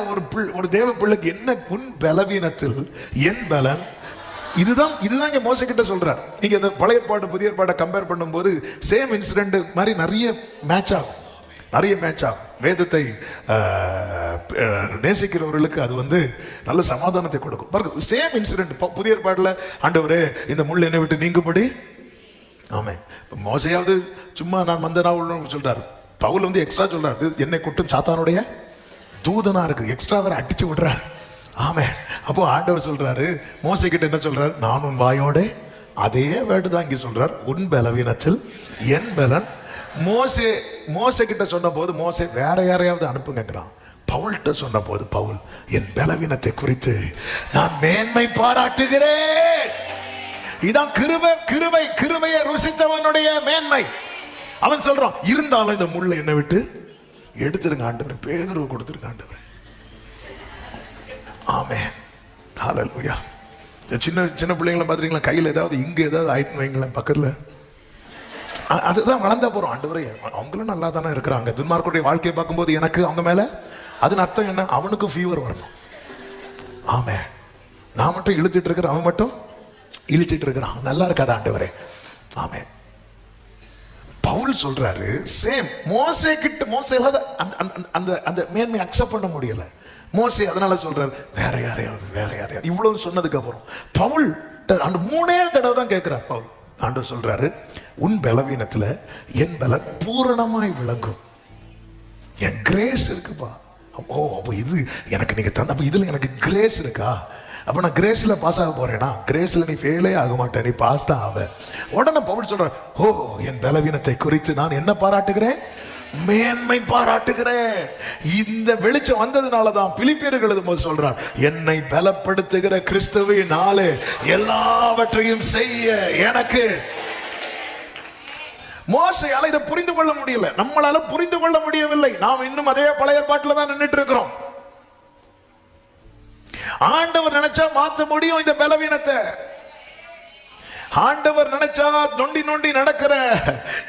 ஒரு தேவ பிள்ளைக்கு என்ன உன் பலவீனத்தில் என் பலன், இதுதான் இங்க மோசே கிட்ட சொல்றார். நீங்க இந்த பழைய ஏற்பாடு புதிய ஏற்பாட்டை கம்பேர் பண்ணும்போது சேம் இன்சிடென்ட் மாதிரி நிறைய மேட்ச் ஆகும். வேதத்தை நேசிக்கிறவர்களுக்கு அது நல்ல சமாதானத்தை கொடுக்கும். பாருங்க, சேம் இன்சிடென்ட் புதிய ஏற்பாடுல ஆண்டவரே இந்த முள் என்னை விட்டு நீங்கும்படி. ஆமென். மோசையாவது சும்மா நான் மந்தனாவுன்னு சொல்றாரு. பவுல் எக்ஸ்ட்ரா சொல்றாரு, என்னை குட்டும் சாத்தானுடைய தூதனா இருக்கு, எக்ஸ்ட்ரா வேற அடிச்சு விடுறாரு. ஆமென். அப்போ ஆண்டவர் சொல்றாரு மோசே கிட்ட என்ன சொல்றாரு, நான் உன் வாயோட, அதே வேர்டு தான் இங்க சொல்றார், உன் பலவீனத்தில் என் பலன். மோசே கிட்ட சொன்ன போது மோசே வேற யாரையாவது அனுப்புங்கிறான். பவுல்கிட்ட சொன்ன போது பவுல் என் பலவீனத்தை குறித்து நான் மேன்மை பாராட்டுகிறேன். இதான் கிருபையை ருசித்தவனுடைய மேன்மை. அவன் சொல்றான், இருந்தாலும் இந்த முள்ளை என்னை விட்டு எடுத்துருங்க ஆண்டவர், பேதுருவை கொடுத்துருங்க ஆண்டவர். ஆமென். ஹல்லேலூயா. சின்ன பிள்ளைங்களை பாத்தீங்களா, கையில் ஏதாவது இங்க ஏதாவது ஆயிட்டு வைங்களேன் பக்கத்துல, அதுதான் வளர்ந்தா போறோம். ஆண்டவரே அவங்களும் நல்லா தானே இருக்கிறாங்க. துன்மார்க்கருடைய வாழ்க்கையை பார்க்கும்போது எனக்கு அவங்க மேல அதுன்னு அர்த்தம் என்ன, அவனுக்கு ஃபீவர் வரணும். ஆமென். நான் மட்டும் இழுத்துட்டு இருக்கிறேன், அவன் மட்டும் இழுச்சிட்டு இருக்கிறான், நல்லா இருக்காது ஆண்டவரே. ஆமென். பவுல் சொல்றாரு சேம் மோசே கிட்ட, மோசேல அந்த மேன்மை அக்செப்ட் பண்ண முடியல. மோசே அதனால சொல்றாரு வேற யாரையாவது இவ்வளவு சொன்னதுக்கு அப்புறம் பவுல் அந்த 3 தடவை தான் கேட்கிறார். பவுல் ஆண்டவர் சொல்றாரு, உன் பலவீனத்துல என் பலன் பூரணமாய் விளங்கும். என் கிரேஸ் இருக்குப்பா. ஓ அப்போ இது எனக்கு நீங்க தந்த, அப்ப இதுல எனக்கு கிரேஸ் இருக்கா? அப்ப நான் கிரேஸ்ல பாஸ் ஆக போறேனா? கிரேஸ்ல நீ ஃபெயிலே ஆக மாட்டேன், நீ பாஸ் தான் ஆவ. உடனே பவுல் சொல்ற, ஓ என் பலவீனத்தை குறித்து நான் என்ன பாராட்டுகிறேன், மேன்மை பாராட்டுகிறேன். இந்த வெளிச்சம் வந்ததுனாலதான் பிலிப்பியர்கள் எழுதும்போது சொல்றார், என்னை பலப்படுத்துகிற கிறிஸ்துவினாலே எல்லாவற்றையும் செய்ய எனக்கு. மோசேயால இதை புரிந்து கொள்ள முடியல, நம்மளால புரிந்து கொள்ள முடியவில்லை. நாம் இன்னும் அதே பழைய ஏற்பாட்டில் தான் நின்றுட்டு இருக்கிறோம். ஆண்டவர் நினைச்சா மாத்த முடியும் இந்த பலவீனத்தை. ஆண்டவர் நினைச்சா நொண்டி நடக்கிற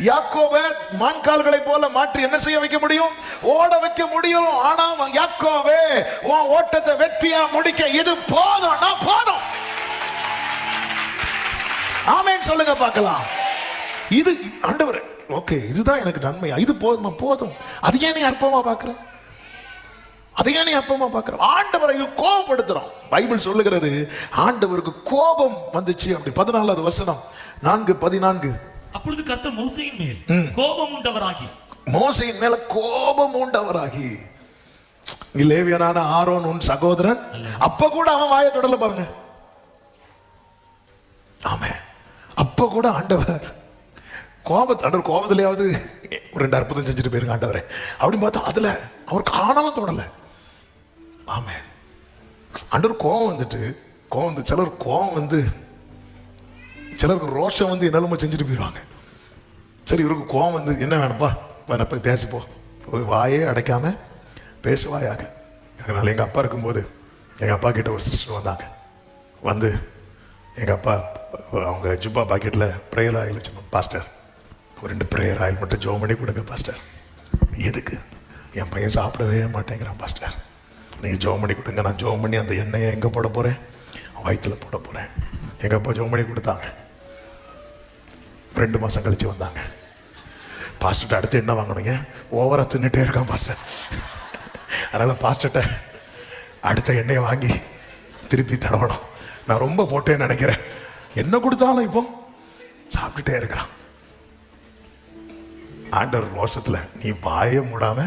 யாக்கோபை மான்கால்களை போல மாற்றி என்ன செய்ய வைக்க முடியும், ஓட வைக்க முடியும். ஆனா யாக்கோபே உன் ஓட்டத்தை வெற்றியா முடிக்க இது போதும்னா போதும். ஆமென் சொல்லுங்க பார்க்கலாம். இது ஆண்டவர் ஓகே, இதுதான் எனக்கு நன்மையா, இது போதுமா, போதும். அது ஏன் நீ அற்பமா பாக்குற, அதையே நீ அப்பமா பார்க்கிற? ஆண்டவரை கோபப்படுத்துறோம். பைபிள் சொல்லுகிறது ஆண்டவருக்கு கோபம் வந்துச்சு. அப்படி 14வது வசனம் 4:14. அப்பொழுது கர்த்தர் மோசேயின் மேல் கோபம் உண்டவராகி, மோசேயின் மேல கோபம் உண்டவராகி, நீ லேவியனான ஆரோன் உன் சகோதரன், அப்ப கூட அவன் வாயை தொடல பாருங்க. ஆமென். அப்ப கூட ஆண்டவர் கோபத்திலேயாவது 2 அற்புதம் செஞ்சுட்டு போயிருங்க ஆண்டவரே அப்படின்னு பார்த்தா அதுல அவர் காணாம தொடல. ஆமென். ஆண்டவர் கோபம் வந்து சிலர் கோபம் வந்து சிலருக்கு ரோஷம் வந்து என்னெல்லாம செஞ்சுட்டு போயிடுவாங்க. சரி, இவருக்கு கோபம் வந்து என்ன வேணும்ப்பா, வேணா போய் பேசிப்போ, வாயே அடைக்காம பேசுவாயாக. அதனால எங்கள் அப்பா இருக்கும்போது எங்கள் அப்பா கிட்ட ஒரு சிஸ்டர் வந்தாங்க. வந்து எங்கள் அப்பா அவங்க ஜுப்பா பாக்கெட்டில் ப்ரேயர் ஆயில் வச்சுருந்தோம். பாஸ்டர் ஒரு 2 ப்ரேயர் ஆயில் மட்டும் ஜோம் பண்ணி கொடுங்க பாஸ்டர். எதுக்கு? என் பையன் சாப்பிடவே மாட்டேங்கிறான் பாஸ்டர், நீங்கள் ஜோம் பண்ணி கொடுங்க. நான் ஜோம் பண்ணி அந்த எண்ணெயை எங்கே போட போகிறேன்? வயிற்றில் போட போகிறேன். எங்கள் அப்பா ஜோம் பண்ணி கொடுத்தாங்க. 2 மாதம் கழித்து வந்தாங்க. பாஸ்டர்கிட்ட அடுத்து என்ன வாங்கணுங்க? ஓவராக தின்னுட்டே இருக்கான் பாஸ்டர். அதனால் பாஸ்டர்கிட்ட அடுத்த எண்ணெயை வாங்கி திருப்பி தடவணும். நான் ரொம்ப போட்டேன்னு நினைக்கிறேன். என்ன கொடுத்தாலும் இப்போ சாப்பிட்டுட்டே இருக்கிறான். ஆண்டவர் மோசத்தில் நீ வாயை மூடாம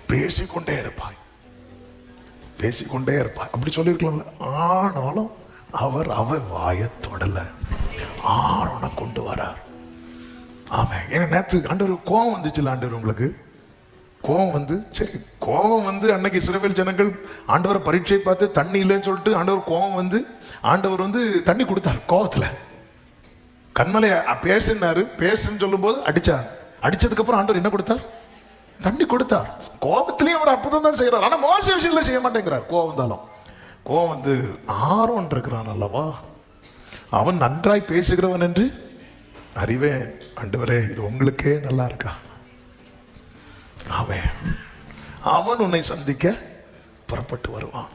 பேசிக்கொண்டே இருப்பாய், பேசிக்கொண்டே இருப்பாய் அப்படி சொல்லியிருக்கலாம்ல. ஆனாலும் அவர் வாயை தொடல, ஆரோனை கொண்டு வரார். ஆமா, ஏன்னா நேற்று ஆண்டவர் கோபம் வந்துச்சுல்ல. ஆண்டவர் உங்களுக்கு கோபம் வந்து, சரி கோபம் வந்து அன்னைக்கு இஸ்ரவேல் ஜனங்கள் ஆண்டவரை பரீட்சை பார்த்து தண்ணி இல்லைன்னு சொல்லிட்டு ஆண்டவர் கோபம் வந்து ஆண்டவர் வந்து தண்ணி கொடுத்தார். கோபத்தில் கண்மலையை பேசினாரு. பேசுன்னு சொல்லும் போது அடிச்சார். அடிச்சதுக்கு அப்புறம் ஆண்டவர் என்ன கொடுத்தார்? தண்ணி கொடுத்தார். கோபத்திலையும் அவர் அற்புதம் தான் செய்யறார். ஆனா மோச விஷயத்துல செய்ய மாட்டேங்கிறார். கோபம் வந்தாலும் கோபம் வந்து ஆரோன் இருக்கிறான் அல்லவா, அவன் நன்றாய் பேசுகிறவன் என்று அறிவேன். ஆண்டவரே இது உங்களுக்கே நல்லா இருக்கா? அவன் உன்னை சந்திக்க புறப்பட்டு வருவான்.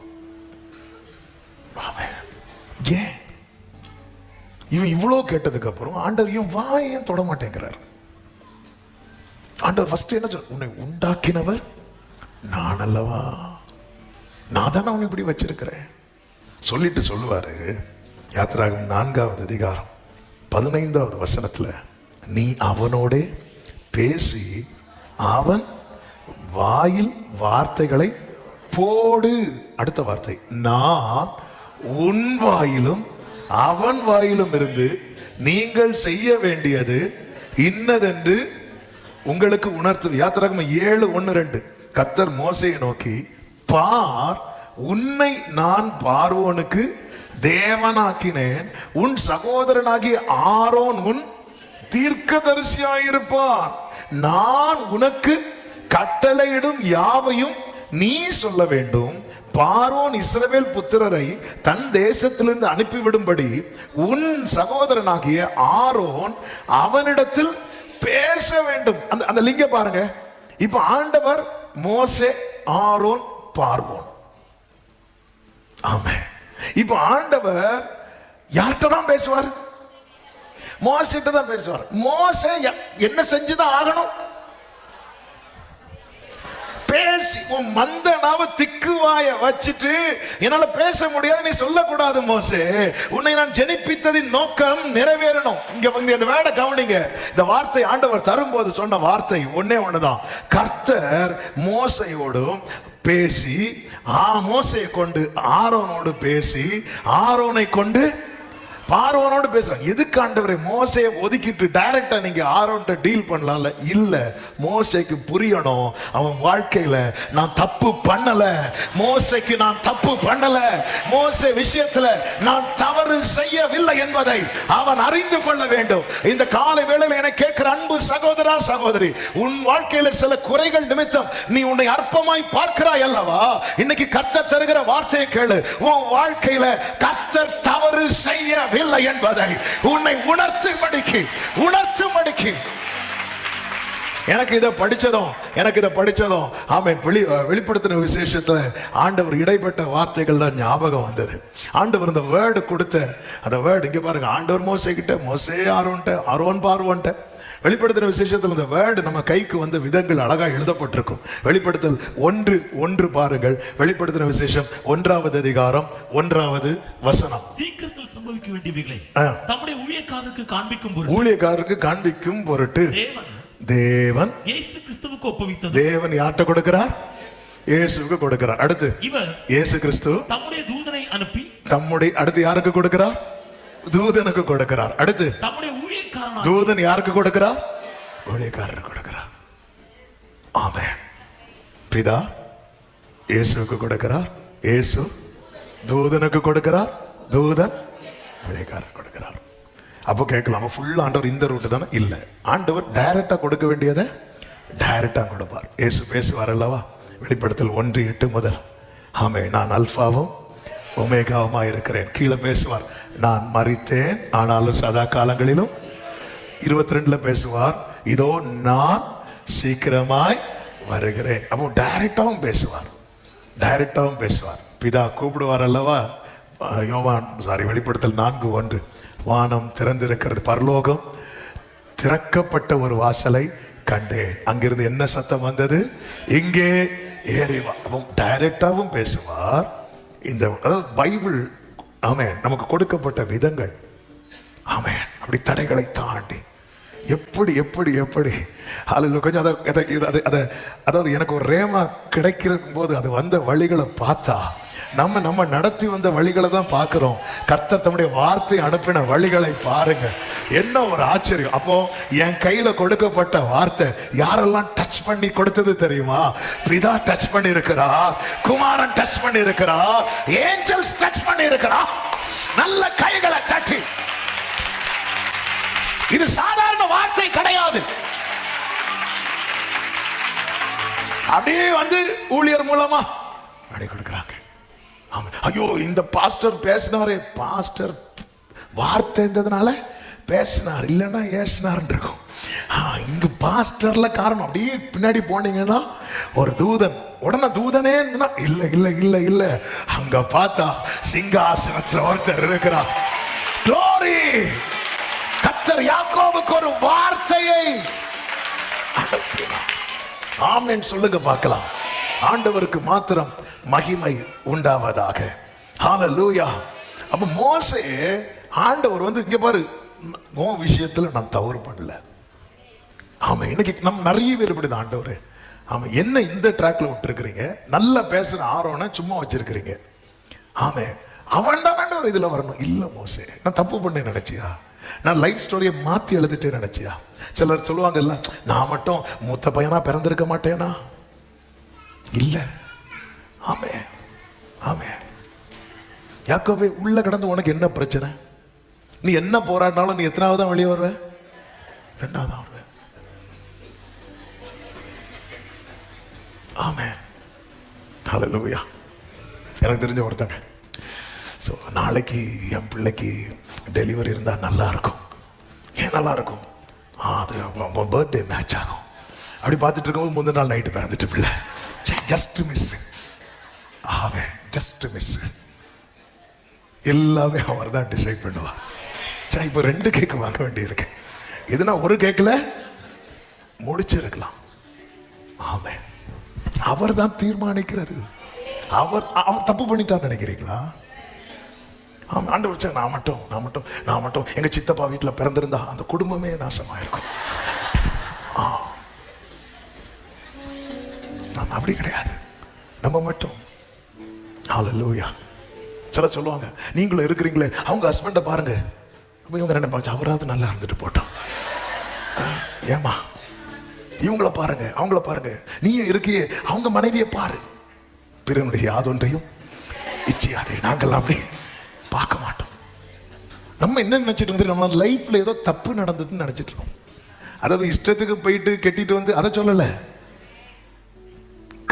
ஏன் இவன் இவ்வளவு கேட்டதுக்கு அப்புறம் ஆண்டவர் இவன் வாயையும் தொட மாட்டேங்கிறார். ஆண்டவர் ஃபர்ஸ்ட் என்ன சொல்ற? உன்னை உண்டாக்கினவர் நான் அல்லவா, நான் தானே அவனை இப்படி வச்சிருக்கிறேன் சொல்லிட்டு சொல்லுவாரு. யாத்திராகமம் 4வது அதிகாரம் 15வது வசனத்துல, நீ அவனோட பேசி அவன் வாயில் வார்த்தைகளை போடு. அடுத்த வார்த்தை, நான் உன் வாயிலும் அவன் வாயிலும் இருந்து நீங்கள் செய்ய வேண்டியது இன்னதென்று உங்களுக்கு உணர்த்து. யாத்திராகமம் 7:1-2. கர்த்தர் மோசேயை நோக்கி, பார், உன்னை நான் பார்வோனுக்கு தேவனாக்கினேன், உன் சகோதரனாகிய ஆரோன் உன் தீர்க்கதரிசியாயிருப்பான். நான் உனக்கு கட்டளையிடும் யாவையும் நீ சொல்ல வேண்டும். பார்வோன் இஸ்ரவேல் புத்திரரை தன் தேசத்திலிருந்து அனுப்பிவிடும்படி உன் சகோதரனாகிய ஆரோன் அவனிடத்தில் பேச வேண்டும். அந்த லிங்க பாருங்க. இப்ப ஆண்டவர் மோசே, ஆரோன், பார்வோன். ஆமென். இப்ப ஆண்டவர் யார்கிட்ட தான் பேசுவார்? மோசே தான் பேசுவார். மோசே என்ன செஞ்சுதான் ஆகணும்? பேசி. உன் மந்தனாவ திக்குவாய வச்சுட்டு என்னால பேச முடியாது நீ சொல்லக்கூடாது மோசே. உன்னை நான் ஜெனிப்பித்ததின் நோக்கம் நிறைவேறணும். இங்க வந்து இந்த வேட கவனிங்க. இந்த வார்த்தை ஆண்டவர் தரும்போது சொன்ன வார்த்தை ஒன்னே ஒண்ணுதான். கர்த்தர் மோசையோடும் பேசி, மோசையை கொண்டு ஆரோனோடு பேசி, ஆரோனை கொண்டு பார்வோனோடு பேசுறாங்க. எதுக்கு ஆண்டவரே? மோசையை ஒதுக்கிட்டு டைரக்டா நீங்க ஆரோன்ட்ட டீல் பண்ணலாம்ல. இல்ல, மோசைக்கு புரியணும் அவன் வாழ்க்கையில நான் தப்பு பண்ணல, மோசைக்கு நான் தப்பு பண்ணல, மோசே விஷயத்துல நான் தவறு செய்யவில்லை என்பதை அவன் அறிந்து கொள்ள வேண்டும். இந்த காலை வேளையில என கேட்கிற அன்பு சகோதரா சகோதரி, உன் வாழ்க்கையில சில குறைகள் நிமித்தம் நீ உன்னை அற்பமாய் பார்க்கிறாய் அல்லவா? இன்னைக்கு கர்த்தர் தருகிற வார்த்தையை கேளு. உன் வாழ்க்கையில கர்த்தர் தவறு செய்ய இல்லை என்பதை உன்னை உணர்த்தும்படிக்கு. எனக்கு இதை படிச்சதும் ஆமென். வெளிப்படுத்தின விசேஷத்துல ஆண்டவர் இடைப்பட்ட வார்த்தைகள் தான் ஞாபகம் வந்தது. ஆண்டவர் இந்த வேர்டு கொடுத்த அந்த வேர்டு இங்க பாருங்க. ஆண்டவர் மோசே கிட்ட, மோசே ஆரோன்ட்ட, ஆரோன் பார்வோன்ட்ட. வெளிப்படுத்தின விசேஷத்தில் இந்த வேர்டு நம்ம கைக்கு வந்த விதங்கள் அழகா எழுதப்பட்டிருக்கும். வெளிப்படுத்தல் 1:1 பாருங்கள். வெளிப்படுத்தின விசேஷம் 1வது அதிகாரம் 1வது வசனம். சீக்கிரத்தில் சம்பவிக்க வேண்டியவைகளை தம்முடைய ஊழியக்காரருக்கு காண்பிக்கும் பொருட்டு தேவன் இயேசு கிறிஸ்துவுக்கு ஒப்புவித்தது. தேவன் யார்கிட்ட கொடுக்கிறார்? இயேசுவுக்கு கொடுக்கிறார். அடுத்து இயேசு கிறிஸ்து தம்முடைய தூதனை அனுப்பி அடுத்து யாருக்கு கொடுக்கிறார்? தூதனுக்கு கொடுக்கிறார். அடுத்து தூதன் யாருக்கு கொடுக்கிறார்? ஊழியக்காரருக்கு கொடுக்கிறார். ஆமென். பிதா இயேசுவுக்கு கொடுக்கிறார், இயேசு தூதனுக்கு கொடுக்கிறார், தூதன் ஊழியக்காரருக்கு கொடுக்கிறார். அப்போ கேட்கலாம், ஃபுல் ஆண்டவர் இந்த ரூட் தானே? இல்ல, ஆண்டவர் டைரக்டா கொடுக்க வேண்டியதை டைரக்டா கொடுப்பார். இயேசு பேசுவார் அல்லவா? வெளிப்படுத்தல் 1:8 முதல், ஆமென், நான் அல்பாவும் ஒமேகாவுமா இருக்கிறேன். கீழே பேசுவார், நான் மரித்தேன் ஆனாலும் சதா காலங்களிலும். 22 பேசுவார், இதோ நான் சீக்கிரமாய் வருகிறேன். அப்போ டைரக்டாவும் பேசுவார். பிதா கூப்பிடுவார் அல்லவா, வெளிப்படுத்தல் 4:1, வானம் திறந்திருக்கிறது, பரலோகம் திறக்கப்பட்ட ஒரு வாசலை கண்டேன், அங்கிருந்து என்ன சத்தம் வந்தது, இங்கே ஏறி வா. அப்போ டைரக்டாவும் பேசுவார். இந்த பைபிள் ஆமென் நமக்கு கொடுக்கப்பட்ட விதங்கள் ஆமென் அப்படி தடைகளை தாண்டி எப்படி எப்படி எப்படி அதில் கொஞ்சம் அதாவது எனக்கு ஒரு ரேமா கிடைக்கிற போது அது வந்த வழிகளை பார்த்தா நம்ம நடத்தி வந்த வழிகளை தான் பார்க்கிறோம். கர்த்தர் தம்முடைய வார்த்தை அனுப்பின வழிகளை பாருங்க, என்ன ஒரு ஆச்சரியம். அப்போ என் கையில கொடுக்கப்பட்ட வார்த்தை யாரெல்லாம் டச் பண்ணி கொடுத்தது தெரியுமா? பிதா டச் பண்ணி இருக்கிறா, குமாரன் டச் பண்ணி இருக்கிறா, ஏஞ்சல்ஸ் டச் பண்ணி இருக்கிறா. நல்ல கைகளை தட்டி, இது சாதாரண வார்த்தை கிடையாது. அப்படியே வந்து ஊழியர் மூலமா அப்படி கொடுக்குறாங்க. ஐயோ இந்த பாஸ்டர் பேசினாரே, பாஸ்டர் வார்த்தை இருந்ததுனால பேசினார், இல்லைன்னா ஏசினார் இருக்கும். இங்க பாஸ்டர்ல காரணம். அப்படியே பின்னாடி போனீங்கன்னா ஒரு தூதன், உடனே தூதனே இல்ல இல்ல இல்ல இல்ல, அங்க பார்த்தா சிங்காசனத்துல ஒருத்தர் இருக்கிறார். க்ளோரி! கர்த்தர் யாக்கோபுக்கு ஒரு வார்த்தையை அனுப்பினார். ஆமென் சொல்லுங்க பார்க்கலாம். ஆண்டவருக்கு மாத்திரம் மகிமை உண்டாவதாக. ஹல்லேலூயா. அப்ப மோசே ஆண்டவர் வந்து இங்க பாரு, உன் விஷயத்துல நான் தவறு பண்ணல. ஆமா, இன்னைக்கு நம்ம நிறைய பேர் இப்படி தான் ஆண்டவர், ஆமா என்ன இந்த ட்ராக்ல விட்டுருக்கிறீங்க, நல்லா பேசுற ஆரோனை சும்மா வச்சிருக்கிறீங்க. ஆமே, அவன் தான் ஆண்டவர் இதுல வரணும். இல்ல மோசே, நான் தப்பு பண்ண நினைச்சியா, நான் லைஃப் ஸ்டோரியை மாத்தி எழுதிட்டே நினைச்சியா? சிலர் சொல்லுவாங்கல்ல, நான் மட்டும் மூத்த பையனா பிறந்திருக்க மாட்டேனா? இல்ல. ஆமே ஆமே. யாக்கோபே, உள்ள கடந்து உனக்கு என்ன பிரச்சனை? நீ என்ன போராடினாலும் நீ எத்தனாவது தான் வெளியே வருவ? 2வது தான் வருவ. ஆமே. ஹல்லேலூயா. எனக்கு தெரிஞ்ச ஒருத்தங்க, ஸோ நாளைக்கு என் பிள்ளைக்கு டெலிவரி இருந்தால் நல்லா இருக்கும். ஏன் நல்லா இருக்கும்? அது பர்த்டே மேட்ச் ஆகும். அப்படி பார்த்துட்டு இருக்கும்போது முந்தின நாள் நைட்டு பிறந்துட்டு பிள்ளை ஜஸ்ட் மிஸ். ஆவே ஜஸ்ட் மிஸ். எல்லாமே அவர் தான் டிசைட் பண்ணுவார். சரி, இப்போ 2 கேக் வாங்க வேண்டி இருக்கு, எதுனா ஒரு கேக்கில் முடிச்சிருக்கலாம். ஆமே, அவர் தான் தீர்மானிக்கிறது. அவர் தப்பு பண்ணிட்டார் நினைக்கிறீங்களா? ஆண்டவர், நான் மட்டும் எங்க சித்தப்பா வீட்டில் பிறந்திருந்தா அந்த குடும்பமே நாசமாயிருக்கும். நம்ம அப்படி கிடையாது, நம்ம மட்டும். ஹல்லேலூயா. சில சொல்லுவாங்க, நீங்களும் இருக்கிறீங்களே, அவங்க ஹஸ்பண்டை பாருங்க, இவங்க ரெண்டு பாச்சு அவராது நல்லா இருந்துட்டு போட்டோம். ஏமா இவங்கள பாருங்க, அவங்கள பாருங்க, நீயும் இருக்கியே, அவங்க மனைவியை பாரு, பிறனுடைய யாதொன்றையும் இச்சையாதே. நாங்கள் அப்படி பார்க்க மாட்டோம். நம்ம என்ன நினைச்சிட்டு வந்து, நம்ம லைஃப்ல ஏதோ தப்பு நடந்ததுன்னு நினைச்சிட்டு இருக்கோம். அதாவது இஷ்டத்துக்கு போயிட்டு கெட்டிட்டு வந்து அதை சொல்லல,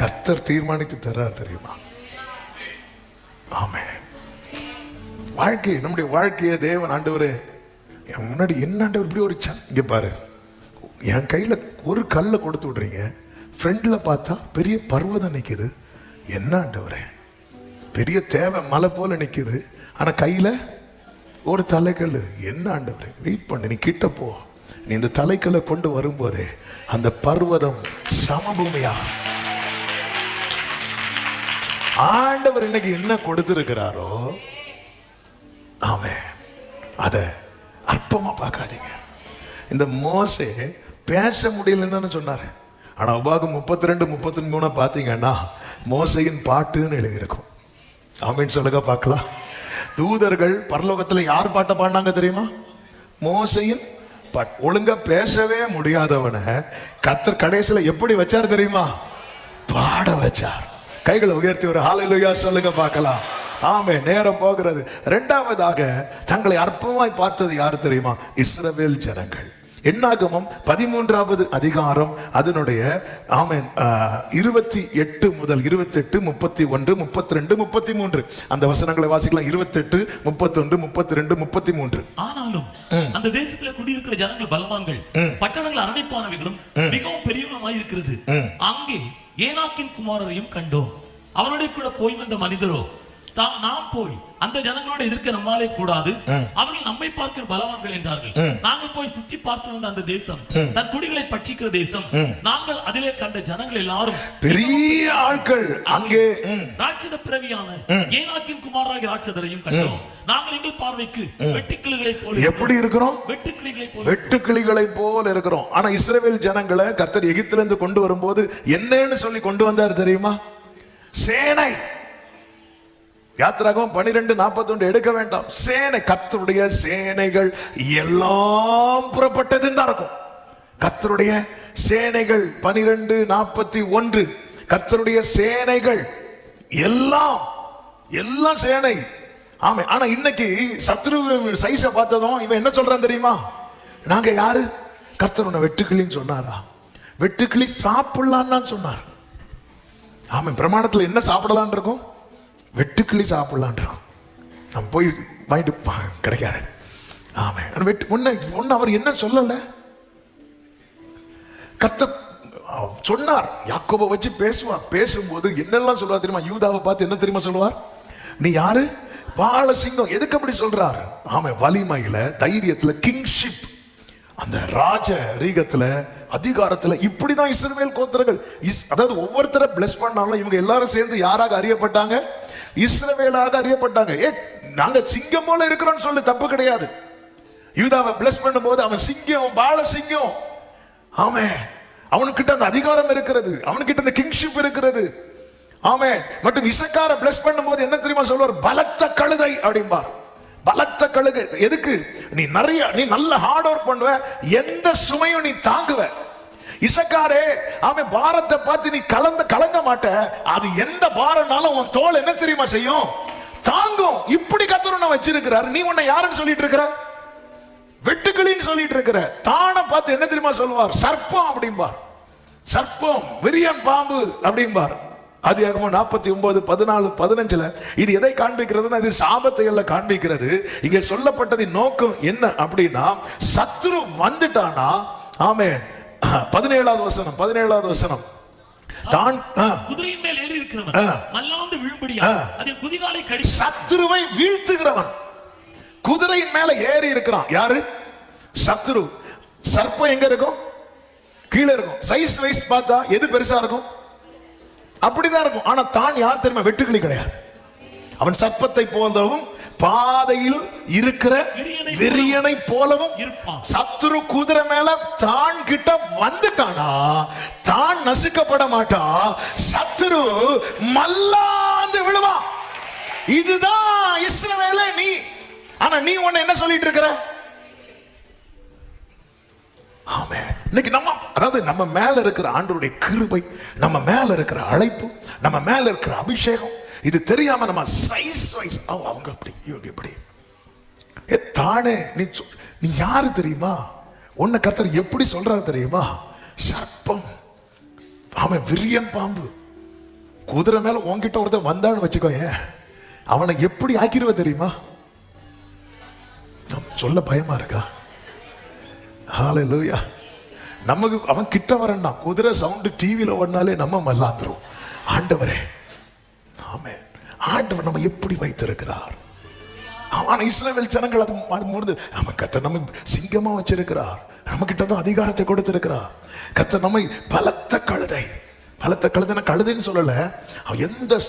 கர்த்தர் தீர்மானித்து தர்றார் தெரியுமா? ஆமே. வாழ்க்கை, நம்முடைய வாழ்க்கையை தேவன் ஆண்டவரே என் முன்னாடி என்ன ஆண்டவர் இப்படி ஒரு இங்க பாரு, என் கையில ஒரு கல்லை கொடுத்து விடுறீங்க, ஃப்ரெண்ட்ல பார்த்தா பெரிய பர்வதம் நிக்குது. என்ன ஆண்டவரே, பெரிய தேவை மலை போல நிக்குது, ஆனா கையில ஒரு தலைக்கல். என்ன ஆண்டவரே, வெயிட் பண்ணு, நீ கிட்ட போ, நீ இந்த தலைக்கல்லை கொண்டு வரும்போதே அந்த பர்வதம் சமபூமியா. ஆண்டவர் இன்னைக்கு என்ன கொடுத்திருக்கிறாரோ ஆமென், அதை அற்பமா பார்க்காதீங்க. இந்த மோசே பேச முடியலன்னு தானே சொன்னார். ஆனா உபாகம் 32-33 பார்த்தீங்கன்னா மோசையின் பாட்டுன்னு எழுதியிருக்கும். ஆமென் சொல்லுங்க பார்க்கலாம். தூதர்கள் பரலோகத்துல யார் பாட்டை பாடினாங்க தெரியுமா? மோசையின் பாட்டு. ஒழுங்கா பேசவே முடியாதவனை கர்த்தர் கடைசியில எப்படி வச்சார் தெரியுமா? பாட வச்சார். கைகளை உயர்த்தி ஒரு ஹல்லேலூயா சொல்லுங்க பார்க்கலாம். ஆமே. நேரம் போகிறது. 2வதாக தங்களை அற்பமாய் பார்த்தது யாரு தெரியுமா? இஸ்ரவேல் ஜனங்கள். என்னாகமம் 13வது அதிகாரம் அதனுடைய ஆமென் 28 முதல் 28, 31, 32, 33 அந்த வசனங்களை வாசிக்கலாம். 28, 31, 32, 33. ஆனாலும் அந்த தேசத்துல குடியிருக்கிற ஜனங்கள் பலவான்கள், பட்டணங்கள் அரணைப்பானவைகளும் மிகவும் பெரியவங்களுமாய் இருக்கிறது. அங்கே ஏனாக்கின் குமாரரையும் கண்டோம். அவனுடைய கூட போய் வந்த மனிதரோ, நாம் போய் அந்த ஜனங்களோட எதிர்க்க நம்மாலே கூடாது, அவர்கள் நம்மை பார்க்கிற பலவான்கள் என்றார்கள். நாங்கள் போய் சுற்றி பார்த்து வந்த அந்த தேசம் தன் குடிகளை பட்சிக்கிற தேசம். நாங்கள் அதிலே கண்ட ஜனங்கள் எல்லாரும் பெரிய ஆட்கள். அங்கே ராட்சத பிறவியான ஏனாக்கின் குமாரராகிய ராட்சதரையும் கண்டோம். நாங்கள் எங்கள் பார்வைக்கு வெட்டுக்கிளிகளை போல எப்படி இருக்கிறோம்? வெட்டுக்கிளிகளை போல இருக்கிறோம். ஆனா இஸ்ரவேல் ஜனங்களை கர்த்தர் எகிப்திலிருந்து கொண்டு வரும்போது என்னன்னு சொல்லி கொண்டு வந்தார் தெரியுமா? சேனை. யாத்திராகமம் 12:41 எடுக்க வேண்டாம். சேனை, கர்த்தருடைய சேனைகள் எல்லாம் புறப்பட்டதுன்னு தான் இருக்கும். கர்த்தருடைய சேனைகள் 12:41 கர்த்தருடைய சேனைகள் எல்லாம் சேனை. ஆமா. ஆனா இன்னைக்கு சத்ரு சைஸ பார்த்ததும் இவன் என்ன சொல்றான் தெரியுமா? நாங்க யாரு? கர்த்தர் உன்னை வெட்டுக்கிளின்னு சொன்னாரா? வெட்டுக்கிளி சாப்பிடலான்னு தான் சொன்னார். ஆமா. பிரமாணத்துல என்ன சாப்பிடலான் இருக்கும்? வெட்டுக்கிளி சாப்பிடலான் இருக்கும். நம்ம போய் வாங்கிட்டு கிடைக்காது. ஆமா. ஒன்னு அவர் என்ன சொல்லல? கர்த்தர் சொன்னார். யாக்கோபை வச்சு பேசுவார். பேசும்போது என்னெல்லாம் சொல்லுவார் தெரியுமா? யூதாவை பார்த்து என்ன தெரியுமா சொல்லுவார்? நீ யாரு? பாலசிங்கம். எதுக்கு அப்படி சொல்றாரு? ஆமா. வலிமையில, தைரியத்துல, கிங்ஷிப், அந்த ராஜ ரீகத்துல, அதிகாரத்துல. இப்படிதான் இஸ்ரவேல் கோத்திரங்கள், அதாவது ஒவ்வொருத்தரை பிளஸ் பண்ணாலும் இவங்க எல்லாரும் சேர்ந்து யாராக அறியப்பட்டாங்க? இஸ்ரவேலாக அறியப்பட்டாங்க. நாங்க சிங்கம் போல இருக்கிறோம்னு சொல்லி தப்பு கிடையாது. யூதாவை பிளஸ் பண்ணும்போது அவன் சிங்கம், பாலசிங்கம். ஆமே. அவனுக்கிட்ட அந்த அதிகாரம் இருக்கிறது, அவனுக்கிட்ட அந்த கிங்ஷிப் இருக்கிறது. ஆமே. மற்றும் இசக்கார பிளஸ் பண்ணும்போது என்ன தெரியுமா சொல்வார்? பலத்த கழுதை அப்படிம்பார். பலத்த கழுதை. எதுக்கு? நீ நல்ல ஹார்ட் ஒர்க் பண்ணுவ, எந்த சுமையும் நீ தாங்குவ. இசக்காரே, அவன் பாரத்தை பார்த்து நீ கலங்க மாட்ட. அது எந்த பாரம்னாலும் உன் தோல் என்ன தெரியுமா செய்யும்? தாங்கும். இப்படி கர்த்தர் வச்சிருக்கிறார். நீ உன்னை யாருன்னு சொல்லிட்டு இருக்கிற? வெட்டுக்கிளின்னு சொல்லிட்டு இருக்கிற. தானை பார்த்து என்ன தெரியுமா சொல்வார்? சர்ப்பம் அப்படிம்பார். சர்ப்பம், விரியன் பாம்பு அப்படிம்பார். ஆதியாகமம் 49, 14, 15 இது எதை காண்பிக்கிறதுன்னா, இது சாபத்தை எல்லாம் காண்பிக்கிறது. இங்க சொல்லப்பட்டதின் நோக்கம் என்ன அப்படின்னா, சத்துரு வந்துட்டானா, ஆமென், 17வது வசனம் தான் குதிரையின் மேல் ஏறி இருக்கிறவன் மல்லாந்து விழும்படியா அதன் குதிகாலை கடித்து சத்துருவை வீழ்த்துகிறவன். குதிரையின் மேல ஏறி இருக்கிறான். யாரு? சத்துரு. சர்ப்பம் எங்க இருக்கும்? கீழே இருக்கும். சைஸ் வைஸ் பார்த்தா எது பெருசா இருக்கும்? அப்படிதான் இருக்கும். ஆனா தான் யார் தெரியுமா? வெட்டுக்கிளி கிடையாது. அவன் சர்ப்பத்தை போலவும் பாதையில் இருக்கிற விரியனை போலவும் இருப்பான். சத்துரு குதிரை மேல தான் கிட்ட வந்துட்டானா, தான் நசுக்கப்பட மாட்டான். சத்துரு மல்லாந்து விழுவான். இதுதான் இஸ்ரவேலே நீ. ஆனா நீ உன்னை என்ன சொல்லிட்டு இருக்கிற? ஆமென். இன்னைக்கு நம்ம மேல இருக்கிற ஆண்டவருடைய கிருபை, நம்ம மேல இருக்கிற அழைப்பு, நம்ம மேல இருக்கிற அபிஷேகம், இது தெரியாம நம்ம சைஸ் வைஸ் அவங்க அப்படி இவங்க இப்படி தானே. நீ யாரு தெரியுமா? உன்னை கர்த்தர் எப்படி சொல்றாரு தெரியுமா? சர்ப்பம். அவன் விரியன் பாம்பு. குதிரை மேல உன்கிட்ட ஒருத்தர் வந்தான்னு வச்சுக்கோ, அவனை எப்படி ஆக்கிடுவ தெரியுமா? சொல்ல பயமா இருக்கா? ஹல்லேலூயா. நமக்கு அவன் கிட்ட வரண்டாம். குதிரை சவுண்டு டிவியில ஓடினாலே நம்ம மல்லாந்துரும். ஆண்டவரே, ஆமென். ஆண்டவர் நம்ம எப்படி வைத்திருக்கிறார். ஆனா இஸ்ரவேல் ஜனங்கள் அது நம்ம கர்த்தர் நம்ம சிங்கமா வச்சிருக்கிறார். நம்ம கிட்ட தான் அதிகாரத்தை கொடுத்திருக்கிறார். கர்த்தர் நம்மை பலத்த கழுதைனா கழுதைன்னு சொல்லல. அவன்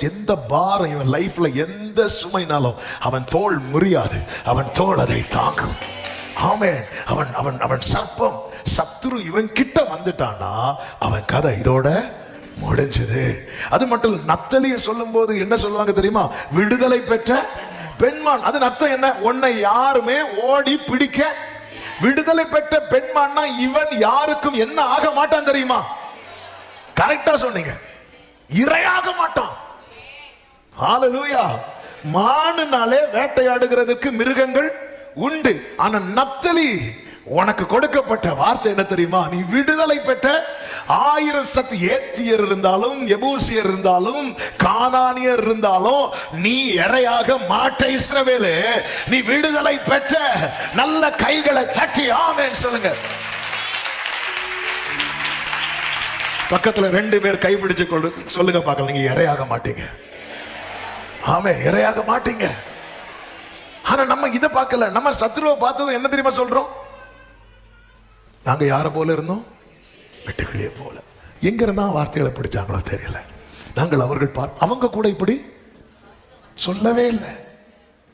எந்த பாரம் இவன் லைஃப்ல எந்த சுமைனாலும் அவன் தோல் முறியாது. அவன் தோல் அதை தாங்கும். ஆமென். அவன் சர்ப்பம். சத்துரு இவன் கிட்ட வந்துட்டானா அவன் கதை இதோட முடிஞ்சது. அது மட்டும் நப்தலியை சொல்லும் போது என்ன சொல்லுவாங்க தெரியுமா? விடுதலை பெற்ற பெண்மான். அது அர்த்தம் என்ன? உன்னை யாருமே ஓடி பிடிக்க. விடுதலை பெற்ற பெண்மான்னா இவன் யாருக்கும் என்ன ஆக மாட்டான் தெரியுமா? கரெக்டா சொன்னீங்க. இரையாக மாட்டான். ஹல்லேலூயா. மானுனாலே வேட்டையாடுகிறதுக்கு மிருகங்கள் உண்டு. ஆனா நப்தலி உனக்கு கொடுக்கப்பட்ட வார்த்தை என்ன தெரியுமா? நீ விடுதலை பெற்ற 1000 சக்தி ஏத்தியர் இருந்தாலும், எபூசியர் இருந்தாலும், கானானியர் இருந்தாலும், நீ இரையாக மாட்ட இஸ்ரவேலே. நீ விடுதலை பெற்ற. நல்ல கைகளை தட்டி ஆமென் சொல்லுங்க. பக்கத்துல 2 பேர் கைப்பிடிச்சு சொல்லுங்க பார்க்கலாம், நீங்க இரையாக மாட்டீங்க. ஆமே, இரையாக மாட்டீங்க. ஆனா நம்ம இதை பார்க்கல. நம்ம சத்துருவை பார்த்தது என்ன தெரியுமா சொல்றோம்? நாங்க யார போல இருந்தோம்? வெட்டுக்கிளியை போல. எங்க இருந்தா வார்த்தைகளை பிடிச்சாங்களோ தெரியல. நாங்கள் அவர்கள் அவங்க கூட இப்படி சொல்லவே இல்லை.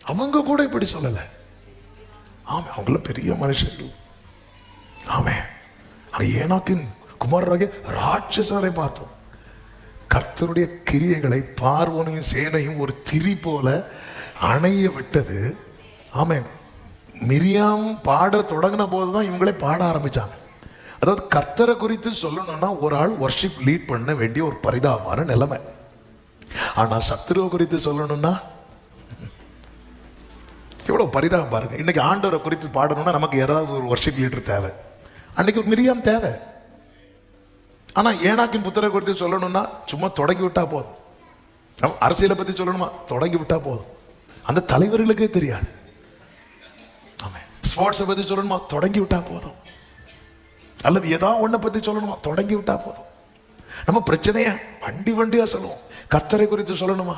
அவங்க கூட இப்படி சொல்லல. ஆமே, அவங்கள பெரிய மனுஷர்கள். ஆமே, ஏனாக்கின் குமாரராகிய ராட்சசரை பார்த்தோம். கர்த்தருடைய கிரியைகளை பார்வோனையும் சேனையும் ஒரு திரி போல அணைய விட்டது. ஆமென். மிரியாம் பாட தொடங்கின போதுதான் இவங்களே பாட ஆரம்பிச்சாங்க. அதாவது கர்த்தரை குறித்து சொல்லணும்னா ஒரு ஆள் வர்ஷிப் லீட் பண்ண வேண்டிய ஒரு பரிதாபமான நிலைமை. ஆனா சத்துருவை குறித்து சொல்லணும்னா எவ்வளவு பரிதாபம் பாருங்க. இன்னைக்கு ஆண்டவரை குறித்து பாடணும்னா நமக்கு ஏதாவது ஒரு வர்ஷிப் லீடர் தேவை. அன்னைக்கு ஒரு மிரியாம் தேவை. ஆனா ஏனாக்கின் புத்திரரை குறித்து சொல்லணும்னா சும்மா தொடங்கி விட்டா போதும். அரசியலை பத்தி சொல்லணுமா, தொடங்கி விட்டா போதும். அந்த தலைவர்களுக்கே தெரியாது. ஸ்போர்ட்ஸை பத்தி சொல்லணுமா, தொடங்கி விட்டா போதும். அல்லது ஏதாவது ஒன்றை பத்தி சொல்லணுமா, தொடங்கி விட்டா போதும். நம்ம பிரச்சனைய வண்டியா சொல்லுவோம். கர்த்தரை குறித்து சொல்லணுமா,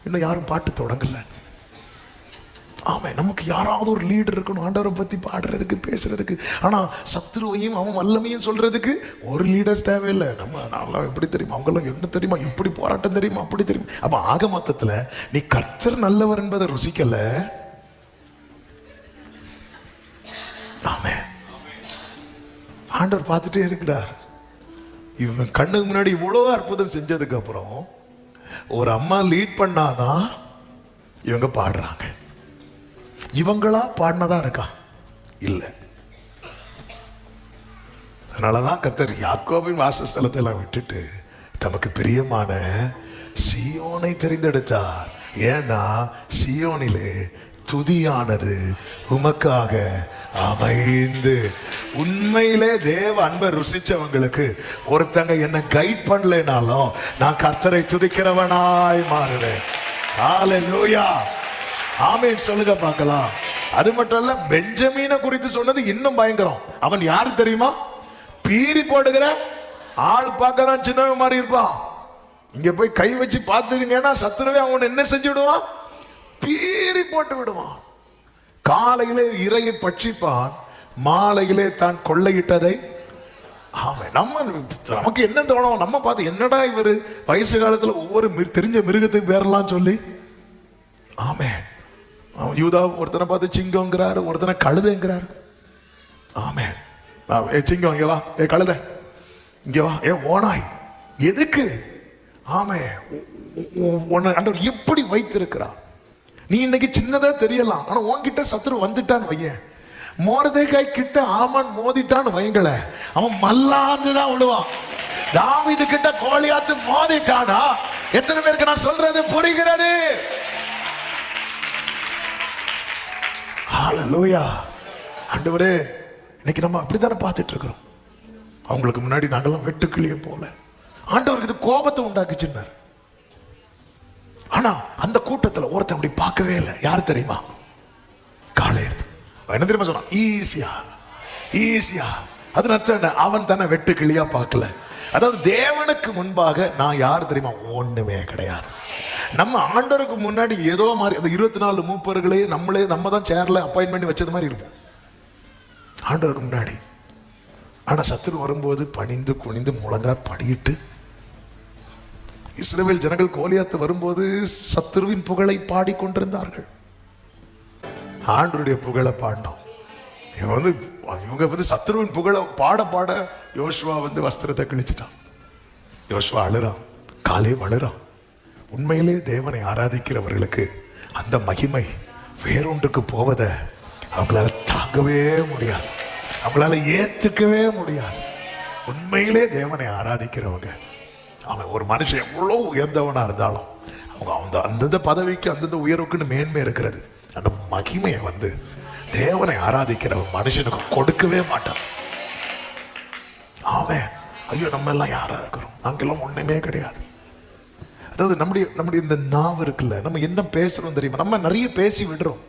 இன்னும் யாரும் பாட்டு தொடங்கல. ஆமா, நமக்கு யாராவது ஒரு லீடர் இருக்கணும் ஆண்டவரை பத்தி பாடுறதுக்கு, பேசுறதுக்கு. ஆனா சத்துருவையும் அவன் வல்லமையும் சொல்றதுக்கு ஒரு லீடர்ஸ் தேவையில்லை. நம்ம நல்லா எப்படி தெரியுமா, அவங்கெல்லாம் என்ன தெரியுமா, இப்படி போராட்டம் தெரியுமா, அப்படி தெரியுமா. அப்ப ஆக மொத்தத்துல நீ கர்த்தர் நல்லவர் என்பதை ருசிக்கல. ஆமென். ஆண்டவர் பார்த்துட்டே இருக்கிறார். இவங்க கண்ணுக்கு முன்னாடி இவ்வளவு அற்புதம் செஞ்சதுக்கு அப்புறம் ஒரு அம்மா லீட் பண்ணாதான் இவங்க பாடுறாங்க. இவங்களா பாடினதா இருக்கா? இல்ல. அதனாலதான் கர்த்தர் யாக்கோபின் வாசஸ்தலத்தை எல்லாம் விட்டுட்டு தமக்கு பிரியமான சீயோனை தெரிந்தெடுத்தார். ஏன்னா சீயோனிலே துதியானது உமக்காக அமைந்து. உண்மையிலே தேவ அன்பை ருசிச்சவங்களுக்கு ஒருத்தங்க என்ன கைட் பண்ணலனாலும் நான் கர்த்தரை துதிக்கிறவனாய் மாறுவேன். ஹல்லேலூயா, ஆமென் சொல்லுங்க பார்க்கலாம். அது மட்டும் இல்ல, பெஞ்சமீனை குறித்து சொன்னது இன்னும் பயங்கரம். அவன் யாரு தெரியுமா? பீறி போடுகிற ஆள் பார்க்க தான் சின்னவன் மாதிரி இருப்பான். இங்க போய் கை வச்சு பார்த்துருங்கன்னா சத்துருவே அவன் என்ன செஞ்சு விடுவான்? பீறி போட்டு விடுவான். காலையிலே இரையை பட்சிப்பான், மாலையிலே தான் கொள்ளையிட்டதை. ஆமா, நமக்கு என்ன தோணும்? நம்ம பார்த்து என்னடா இவரு வயசு காலத்துல ஒவ்வொரு தெரிஞ்ச மிருகத்துக்கு பேரெல்லாம் சொல்லி. ஆமே, யூதா ஒருத்தனை பார்த்து சிங்கம்ங்கிறாரு, ஒருத்தனை கழுதைங்கிறாரு. ஆமே, ஏ சிங்கம் இங்க வா, ஏ கழுத இங்க வா, ஏ ஓனாய் எதுக்கு? ஆமே, உன்னை ஆண்டவர் எப்படி வைத்திருக்கிறார். நீ இன்னைக்கு சின்னதா தெரியலாம், ஆனா உன்கிட்ட சத்துரு வந்துட்டான்னு வையன். மோர்தேகாய் கிட்ட ஆமான் மோதிட்டான்னு வைங்கள, அவன் மல்லாந்துதான் விழுவான். தாவீது கிட்ட கோலியாத்து மோதிட்டானா எத்தனை பேருக்கு நான் சொல்றது புரிகிறது? ஹல்லேலூயா. ஆண்டவரே, இன்னைக்கு நம்ம அப்படித்தானே பார்த்துட்டு இருக்கிறோம். அவங்களுக்கு முன்னாடி நாங்கெல்லாம் வெட்டுக்கிளியே போல. ஆண்டவருக்கு இது கோபத்தை உண்டாக்குச்சுன்னார். ஆனா அந்த கூட்டத்தில் ஒருத்தன் அப்படி பார்க்கவே இல்லை. யாரு தெரியுமா? காலேப். என்ன தெரியுமா சொன்னான்? ஈஸியா. அது அர்த்தம் அவன் தானே வெட்டுக்கிளியா பார்க்கல. அதாவது தேவனுக்கு முன்பாக நான் யாரு தெரியுமா? ஒண்ணுமே கிடையாது. நம்ம ஆண்டவருக்கு முன்னாடி ஏதோ மாதிரி அந்த 24 மூப்பர்களே நம்ம தான் சேர்ல அப்பாயின்ட் பண்ணி வச்சது மாதிரி இருப்போம் ஆண்டவருக்கு முன்னாடி. ஆனா சத்துரு வரும்போது பணிந்து குனிந்து முழங்கார் படியிட்டு, இஸ்ரவேல் ஜனங்கள் கோலியாத்து வரும்போது சத்துருவின் புகழை பாடிக்கொண்டிருந்தார்கள். ஆண்டவருடைய புகழை பாடினோம். இவங்க வந்து சத்துருவின் புகழை பாட யோசுவா வந்து வஸ்திரத்தை கிழிச்சிட்டான். யோசுவா அழுறான், காலேப் அழுறான். உண்மையிலே தேவனை ஆராதிக்கிறவர்களுக்கு அந்த மகிமை வேறொன்றுக்கு போவதை அவங்களால தாங்கவே முடியாது, அவங்களால ஏத்துக்கவே முடியாது. உண்மையிலே தேவனை ஆராதிக்கிறவங்க, அவன் ஒரு மனுஷன் எவ்வளவு உயர்ந்தவனா இருந்தாலும் அவங்க அந்தந்த பதவிக்கு அந்தந்த உயர்வுக்குன்னு மேன்மை இருக்கிறது. அந்த மகிமையை வந்து தேவனை ஆராதிக்கிற மனுஷனுக்கு கொடுக்கவே மாட்டான். ஆமென். ஐயோ, நம்ம எல்லாம் யாரா இருக்கிறோம்? நாங்கெல்லாம் ஒண்ணுமே கிடையாது. அதாவது நம்முடைய இந்த நாவு இருக்குல்ல, நம்ம என்ன பேசுறோம் தெரியுமா? நம்ம நிறைய பேசி விடுறோம்.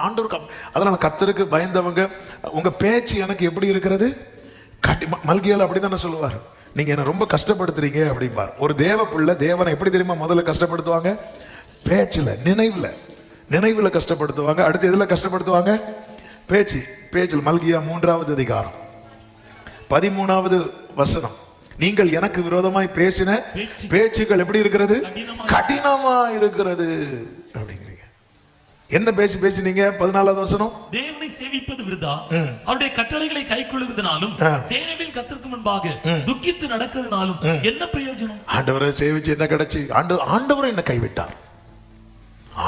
ஆண்டவருக்கு அதனால கர்த்தருக்கு பயந்தவங்க, உங்க பேச்சு எனக்கு எப்படி இருக்கிறது? மல்கியால அப்படிதானே சொல்லுவார், நீங்க என்ன ரொம்ப கஷ்டப்படுத்துறீங்க அப்படிம்பார். ஒரு தேவ பிள்ளை தேவனை எப்படி தெரியுமா முதல்ல கஷ்டப்படுத்துவாங்க? பேச்சுல, நினைவுல கஷ்டப்படுத்துவாங்க. அடுத்து எதுல கஷ்டப்படுத்துவாங்க? பேச்சில். மல்கியா 3வது அதிகாரம் 13வது வசனம். நீங்கள் எனக்கு விரோதமாய் பேசின பேச்சுகள் எப்படி இருக்கிறது? கடினமா இருக்கிறது அப்படிங்கிறீங்க. என்ன பேசினீங்க? 14வது வசனம். தேவனை சேவிப்பது விருதா, அவருடைய கட்டளைகளை கைக்கொள்வதனாலும் சேனைகளின் கர்த்தருக்கு முன்பாக துக்கித்து நடக்கிறதுனாலும் என்ன பிரயோஜனம்? ஆண்டவரை சேவிச்சு என்ன கிடைச்சு? ஆண்டவர் என்ன கைவிட்டார்.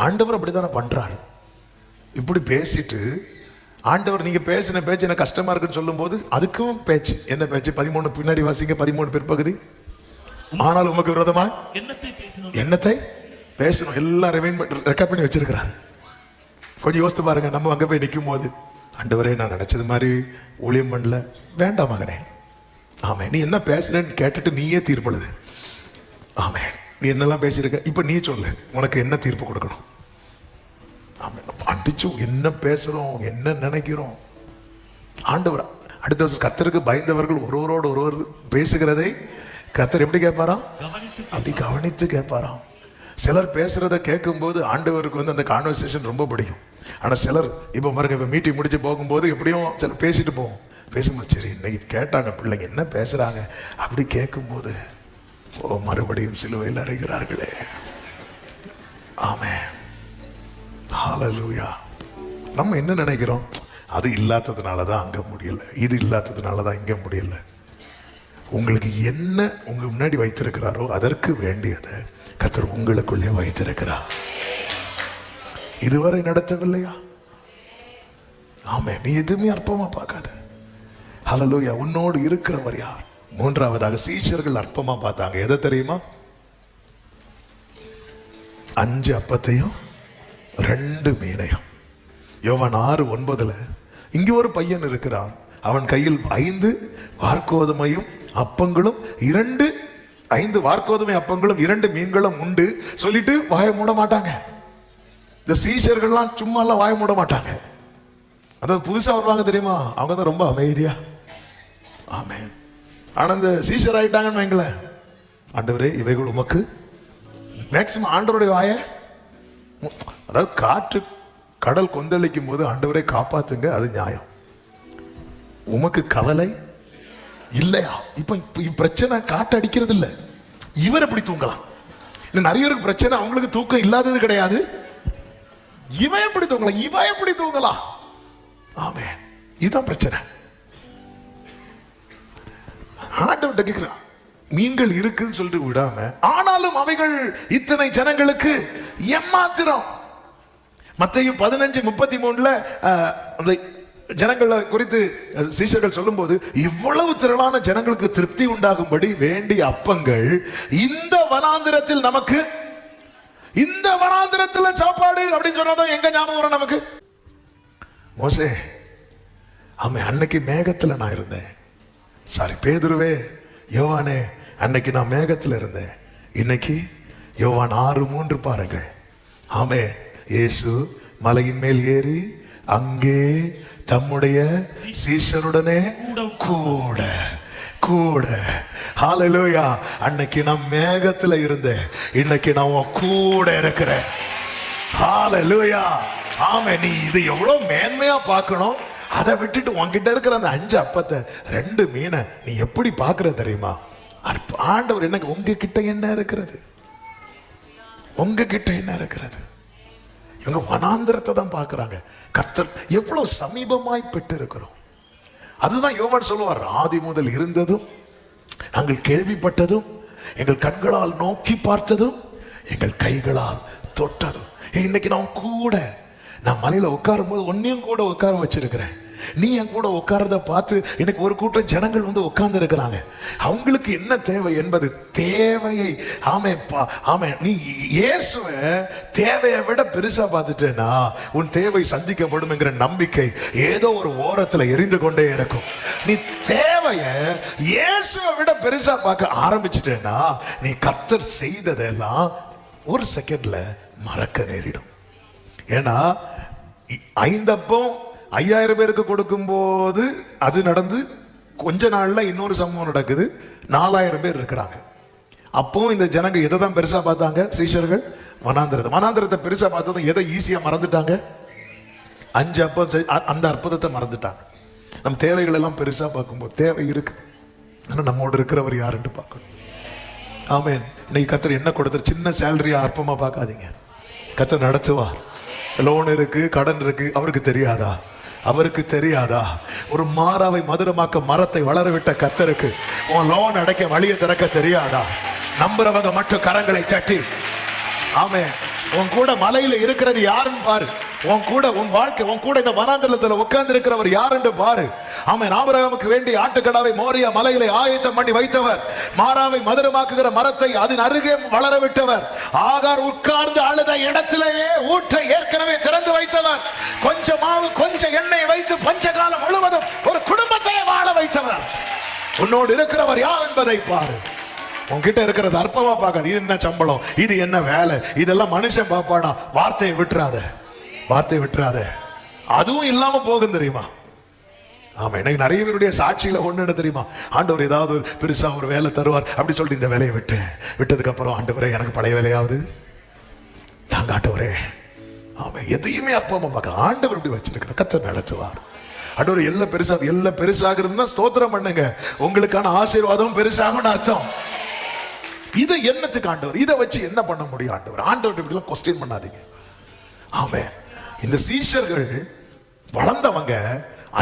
ஆண்டவர் அப்படித்தானே பண்றாரு. இப்படி பேசிட்டு ஆண்டவர் நீங்க பேசின பேச்சு எனக்கு கஷ்டமா இருக்குன்னு சொல்லும் போது அதுக்கும் பேச்சு. என்ன பேச்சு? 13 பின்னாடி வாசிங்க, 13 பிற்பகுதி. ஆனால் உமக்கு விரோதமா என்னத்தை பேசணும் எல்லாம் ரெக்கார்ட் பண்ணி வச்சிருக்கிறாரு. கொஞ்சம் யோசித்து பாருங்க. நம்ம அங்க போய் நிற்கும் போது, ஆண்டவரே நான் நினைச்சது மாதிரி ஊழியம் பண்ணல, வேண்டாம் மகனே. ஆமே, நீ என்ன பேசுறேன்னு கேட்டுட்டு நீயே தீர்ப்படுது. ஆமே, நீ என்னெல்லாம் பேசியிருக்க, இப்ப நீ சொல்லு, உனக்கு என்ன தீர்ப்பு கொடுக்கணும்? அடிச்சு என்ன பேசுறோம், என்ன நினைக்கிறோம்? ஆண்டவர் அடுத்த வருஷம் கர்த்தருக்கு பயந்தவர்கள் ஒருவரோடு ஒருவர் பேசுகிறதை கர்த்தர் எப்படி கேட்பாராம்? அப்படி கவனித்து கேட்பாராம். சிலர் பேசுறதை கேட்கும் போது ஆண்டவருக்கு அந்த கான்வர்சேஷன் ரொம்ப பிடிக்கும். ஆனா சிலர் இப்ப பாருங்க, இப்ப மீட்டிங் முடிச்சு போகும்போது எப்படியும் சிலர் பேசிட்டு போவோம். பேசும்போது சரி இன்னைக்கு கேட்டாங்க பிள்ளைங்க என்ன பேசுறாங்க அப்படி கேட்கும்போது மறுபடியும் சிலுவையில் அறைகிறார்களே. ஆமென். ஹல்லேலூயா. நம்ம என்ன நினைக்கிறோம்? அது இல்லாததுனால தான் அங்க முடியல, இது இல்லாததுனால தான் இங்க முடியல. உங்களுக்கு என்ன உங்க முன்னாடி வைத்திருக்கிறாரோ அதற்கு வேண்டியதை கர்த்தர் உங்களுக்குள்ளே வைத்திருக்கிறார். இதுவரை நடத்தவில்லையா? ஆமே, நீ எதுவுமே அற்பமா பார்க்காத. ஹல்லேலூயா. உன்னோடு இருக்கிறவர் யார்? 3வதாக சீஷர்கள் அற்பமா பார்த்தாங்க. எதை தெரியுமா? 5 அப்பத்தையும் 2 மீனையும். யோவான் 6:9 இங்க ஒரு பையன் இருக்கிறான், அவன் கையில் 5 வார்க்கோதுமையும் அப்பங்களும் 5 வார்க்கோதுமை அப்பங்களும் 2 மீன்களும் உண்டு சொல்லிட்டு வாய மூட மாட்டாங்க. இந்த சீஷர்கள்லாம் சும்மா எல்லாம் வாய மூட மாட்டாங்க. அதாவது புதுசா வருவாங்க தெரியுமா, அவங்க தான் ரொம்ப அமைதியா. ஆமென். ஆனா இந்த சீஷர் ஆயிட்டாங்கன்னு வைங்களேன், ஆண்டவரே இவைகள் உமக்கு, மேக்சிமம் ஆண்டவருடைய வாய, அதாவது காற்று கடல் கொந்தளிக்கும் போது ஆண்டவரை காப்பாத்துங்க, அது நியாயம். உமக்கு கவலை இல்லையா? இப்ப பிரச்சனை காட்டு அடிக்கிறது இல்ல, இவர் எப்படி தூங்கலாம்? நிறைய பேருக்கு பிரச்சனை, அவங்களுக்கு தூக்கம் இல்லாதது கிடையாது. இவன் எப்படி தூங்கலாம்? இவன் எப்படி தூங்கலாம்? ஆமென். இதுதான் பிரச்சனை. ஆண்டவர்கிட்ட கேட்கிறான், மீன்கள் இருக்குன்னு சொல்லிட்டு விடாம, ஆனாலும் அவைகள் இத்தனை ஜனங்களுக்கு ஏமாத்திரம். மத்தேயு 15:33 அந்த ஜனங்களை குறித்து சீஷர்கள் சொல்லும் போது, இவ்வளவு திரளான ஜனங்களுக்கு திருப்தி உண்டாகும்படி வேண்டிய அப்பங்கள் இந்த வனாந்திரத்தில் நமக்கு, இந்த வனாந்திரத்தில் சாப்பாடு அப்படின்னு சொன்னதான் எங்க ஞாபகம் வரும் நமக்கு? மோசே, ஆமா அன்னைக்கு மேகத்துல நான் இருந்தேன். சாரி பேதுருவே, யோவானே, அன்னைக்கு நான் மேகத்துல இருந்தேன். இன்னைக்கு யோவான் 6:3 பாருங்க. ஆமே, இயேசு மலையின் மேல் ஏறி அங்கே தம்முடைய சீஷருடனே கூட கூட. ஹல்லேலூயா. அன்னைக்கு நான் மேகத்துல இருந்தேன், இன்னைக்கு நான் கூட இருக்கிறேன். ஹல்லேலூயா. ஆமே, நீ இது எவ்வளவு மேன்மையா பார்க்கணும். அதை விட்டுட்டு உன்கிட்ட இருக்கிற அந்த 5 அப்பத்தை 2 மீனை நீ எப்படி பார்க்கிற தெரியுமா? ஆண்டவர் என்ன, உங்ககிட்ட என்ன இருக்கிறது? உங்ககிட்ட என்ன இருக்கிறது? இவங்க வனாந்திரத்தை தான் பார்க்கிறாங்க. கர்த்தர் எவ்வளவு சமீபமாய் பெற்று இருக்கிறோம். அதுதான் யோவான் சொல்லுவார், ஆதி முதல் இருந்ததும் நாங்கள் கேள்விப்பட்டதும் எங்கள் கண்களால் நோக்கி பார்த்ததும் எங்கள் கைகளால் தொட்டதும். இன்னைக்கு நான் மலையில உட்காரும் போது ஒன்னையும் கூட உட்கார வச்சிருக்கிறேன். நீ என் கூட உட்கார்றத பார்த்து எனக்கு ஒரு கூட்டம் ஜனங்கள் வந்து உட்கார்ந்து இருக்கிறாங்க. அவங்களுக்கு என்ன தேவை என்பது தேவையை ஆமே நீ இயேசுவை தேவையை விட பெருசா பார்த்துட்டேன்னா உன் தேவை சந்திக்கப்படும் என்கிற நம்பிக்கை ஏதோ ஒரு ஓரத்துல எரிந்து கொண்டே இருக்கும். நீ தேவையை இயேசுவை விட பெருசா பார்க்க ஆரம்பிச்சிட்டேன்னா நீ கர்த்தர் செய்ததெல்லாம் ஒரு செகண்ட்ல மறக்க நேரிடும். ஏன்னா 5 அப்பம் 5000 பேருக்கு கொடுக்கும் போது அது நடந்து கொஞ்ச நாள்ல இன்னொரு சம்பவம் நடக்குது. 4000 பேர் இருக்கிறாங்க. அப்போ இந்த ஜனங்க எதை தான் பெருசா பார்த்தாங்க? சீஷர்கள் மனாந்திரத்தை பெருசா பார்த்ததும் எதை ஈஸியா மறந்துட்டாங்க? 5 அப்பம் அந்த அற்புதத்தை மறந்துட்டாங்க. நம் தேவைகள் எல்லாம் பெருசா பார்க்கும்போது தேவை இருக்கு, ஆனா நம்மோடு இருக்கிறவர் யாருன்னு பார்க்கணும். ஆமென். இன்னைக்கு கர்த்தர் என்ன கொடுத்தார்? சின்ன சேலரியா அற்பமா பார்க்காதீங்க. கர்த்தர் நடத்துவார். லோன் இருக்கு, கடன் இருக்கு, அவருக்கு தெரியாதா? அவருக்கு தெரியாதா? ஒரு மாறாவை மதுரமாக்க மரத்தை வளர விட்ட கர்த்தருக்கு உன் லோன் அடைக்க வழியை திறக்க தெரியாதா? நம்புறவங்க மட்டும் கரங்களை சட்டி ஆமென். உன் கூட மலையில இருக்கிறது யாருன்னு பாரு. உன் கூட உன் வாழ்க்கை உன் கூட இந்த வனாந்திரத்துல உட்கார்ந்து இருக்கிறவர் யாருன்னு பாரு. ஆமென். ஆபிரகாமுக்கு வேண்டி ஆட்டுக்கடாவை மோரியா மலையிலே ஆயத்தம் பண்ணி வைத்தவர், மாறாவை மதுரமாக்குகிற மரத்தை அதன் அருகே வளர விட்டவர், ஆகார் உட்கார்ந்து அழுத இடத்திலேயே ஊற்றை ஏற்கனவே திறந்து வைத்தவர், கொஞ்சம் மாவு கொஞ்சம் எண்ணெய் வைத்து பஞ்சகாலம் முழுவதும் ஒரு குடும்பத்தை வாழ வைத்தவர். உன்னோடு இருக்கிறவர் யார் என்பதை பாரு. உன்கிட்ட இருக்கிறது அற்பமா பார்க்காது. இது என்ன சம்பளம், இது என்ன வேலை, இதெல்லாம் மனுஷன் பார்ப்பானா? வார்த்தையை விட்டுறாத. அதுவும் இல்லாம போகும் தெரியுமா? ஆமா. எனக்கு நிறைய பேருடைய சாட்சியில ஒண்ணு என்ன தெரியுமா? ஆண்டவர் ஏதாவது ஒரு பெருசா ஒரு வேலை தருவார் அப்படி சொல்லிட்டு இந்த வேலையை விட்டதுக்கு அப்புறம் ஆண்டவரே எனக்கு பழைய வேலையாவது தாங்க ஆண்டவரே. ஆமா. எதையுமே அற்பமா பார்க்க ஆண்டவர் இப்படி வச்சிருக்கிற கர்த்தர் நடத்துவார். ஆண்டவர் எல்லாம் பெருசாகிறதுனா ஸ்தோத்திரம் பண்ணுங்க. உங்களுக்கான ஆசீர்வாதம் பெருசாகும் அர்த்தம். இதை என்னத்துக்கு ஆண்டவர் இதை வச்சு என்ன பண்ண முடியும்? ஆண்டவர் இப்படி கொஸ்டின் பண்ணாதீங்க. ஆமே. இந்த சீஷர்கள் வளர்ந்தவங்க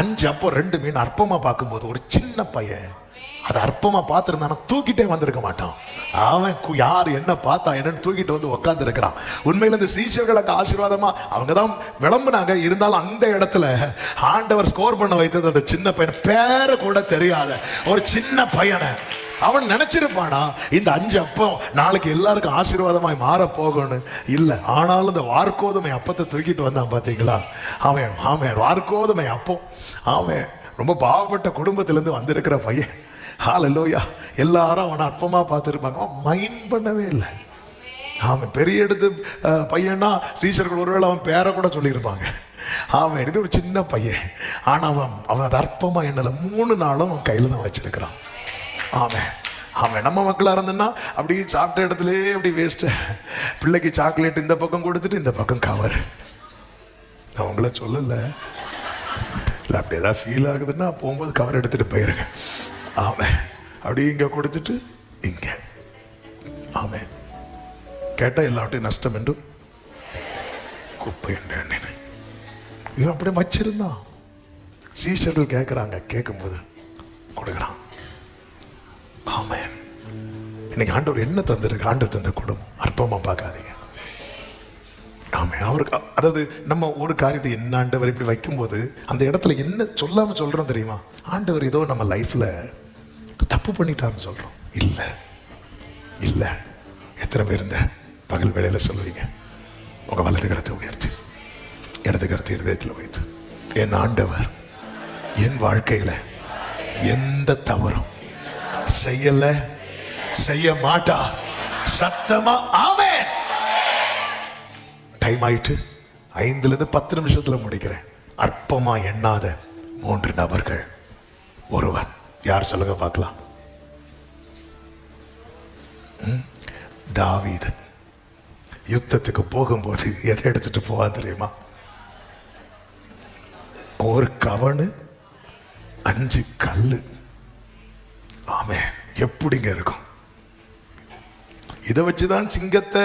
5 அப்பம் 2 மீன் அற்பமா பார்க்கும்போது ஒரு சின்ன பையன் அதை அற்பமா பார்த்துருந்தானா தூக்கிட்டே வந்திருக்க மாட்டான். அவன் யார் என்ன பார்த்தா என்னன்னு தூக்கிட்டு வந்து உட்கார்ந்து இருக்கிறான். உண்மையில இந்த சீஷர்களுக்கு ஆசீர்வாதமா அவங்க தான் விளம்புனாங்க. இருந்தாலும் அந்த இடத்துல ஆண்டவர் ஸ்கோர் பண்ண வைத்தது அந்த சின்ன பையன், பேரை கூட தெரியாத ஒரு சின்ன பையனை. அவன் நினைச்சிருப்பானா இந்த 5 அப்பம் நாளைக்கு எல்லாருக்கும் ஆசீர்வாதமாய் மாற போகணும். இல்லை. ஆனாலும் இந்த வார்கோதுமை அப்பத்தை தூக்கிட்டு வந்தான் பார்த்தீங்களா? அவன் வார்கோதுமை அப்பம். அவன் ரொம்ப பாவப்பட்ட குடும்பத்திலேருந்து வந்திருக்கிற பையன். ஹல்லேலூயா. எல்லாரும் அவனை அற்பமா பார்த்துருப்பாங்க. அவன் மைண்ட் பண்ணவே இல்லை. அவன் பெரிய எடுத்து பையனா சீஷர்கள் ஒருவேளை அவன் பேரை கூட சொல்லியிருப்பாங்க. அவன் இது ஒரு சின்ன பையன். ஆனால் அவன் அது அற்பமா என்னல 3 நாளும் அவன் கையில் தான் வச்சிருக்கிறான். அவன் நம்ம மக்களா இருந்தோன்னா அப்படி சாப்பிட்ட இடத்துல அப்படி வேஸ்ட். பிள்ளைக்கு சாக்லேட் இந்த பக்கம் கொடுத்துட்டு இந்த பக்கம் கவர். நான் உங்களை சொல்லல, இல்லை அப்படி ஏதாவது ஃபீல் ஆகுதுன்னா போகும்போது கவர் எடுத்துட்டு போயிருங்க. அவன் அப்படி இங்க கொடுத்துட்டு இங்க அவன் கேட்டா எல்லாவற்றையும் நஷ்டம் என்று குப்பை என்று இவன் அப்படியே வச்சிருந்தான். சீஷர்கள் கேட்குறாங்க, கேட்கும்போது கொடுக்குறான். ஆமென். இன்னைக்கு ஆண்டவர் என்ன தந்திருக்கு? ஆண்டவர் தந்த குடும்பம் அற்பமா பார்க்காதீங்க. ஆமென். அவருக்கு அதாவது நம்ம ஒரு காரியத்தை என்ன ஆண்டவர் இப்படி வைக்கும்போது அந்த இடத்துல என்ன சொல்லாம சொல்றோம் தெரியுமா? ஆண்டவர் ஏதோ நம்ம லைஃப்ல தப்பு பண்ணிட்டாருன்னு சொல்றோம். இல்ல. எத்தனை பேர் இந்த பகல் வேளையில சொல்லுவீங்க, உங்க வலது கரத்தை உயர்த்தி இடது கரத்தை இருதயத்தில் வைத்து, என் ஆண்டவர் என் வாழ்க்கையில எந்த தவறும் செய்ய மாட்டா. சத்தமா ஆமென். டைம் ஆயிட்டு 5 to 10 நிமிஷத்துல முடிக்கிறேன். அற்பமா எண்ணாத 3 நபர்கள். ஒருவன் யார் சொல்லுங்க பார்க்கலாம்? தாவீது யுத்தத்துக்கு போகும்போது எதை எடுத்துட்டு போவான் தெரியுமா? ஒரு கவனு 5 கல்லு. ஆமென். எப்படிங்க இருக்கும்? இதை வச்சுதான் சிங்கத்தை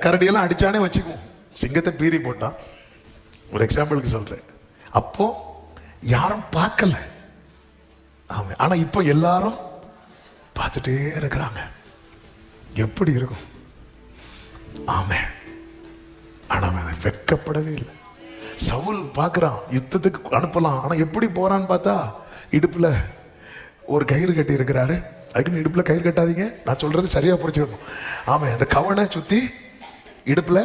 கரடியெல்லாம் அடிச்சானே வச்சுக்குவோம். சிங்கத்தை பீறி போட்டான். ஒரு எக்ஸாம்பிளுக்கு சொல்றேன். அப்போ யாரும் பார்க்கல. ஆமா. ஆனா இப்போ எல்லாரும் பார்த்துட்டே இருக்கிறாங்க. எப்படி இருக்கும்? ஆமா. ஆனா அவன் வெட்கப்படவே இல்லை. சவுல் பார்க்குறான், யுத்தத்துக்கு அனுப்பலாம், ஆனால் எப்படி போறான்னு பார்த்தா இடுப்புல ஒரு கயிறு கட்டி இருக்கிறாரு. அதுக்குன்னு இடுப்புல கயிறு கட்டாதீங்க, நான் சொல்றது சரியா புரிஞ்சுக்கணும். ஆமா, அந்த கவனை சுத்தி இடுப்புல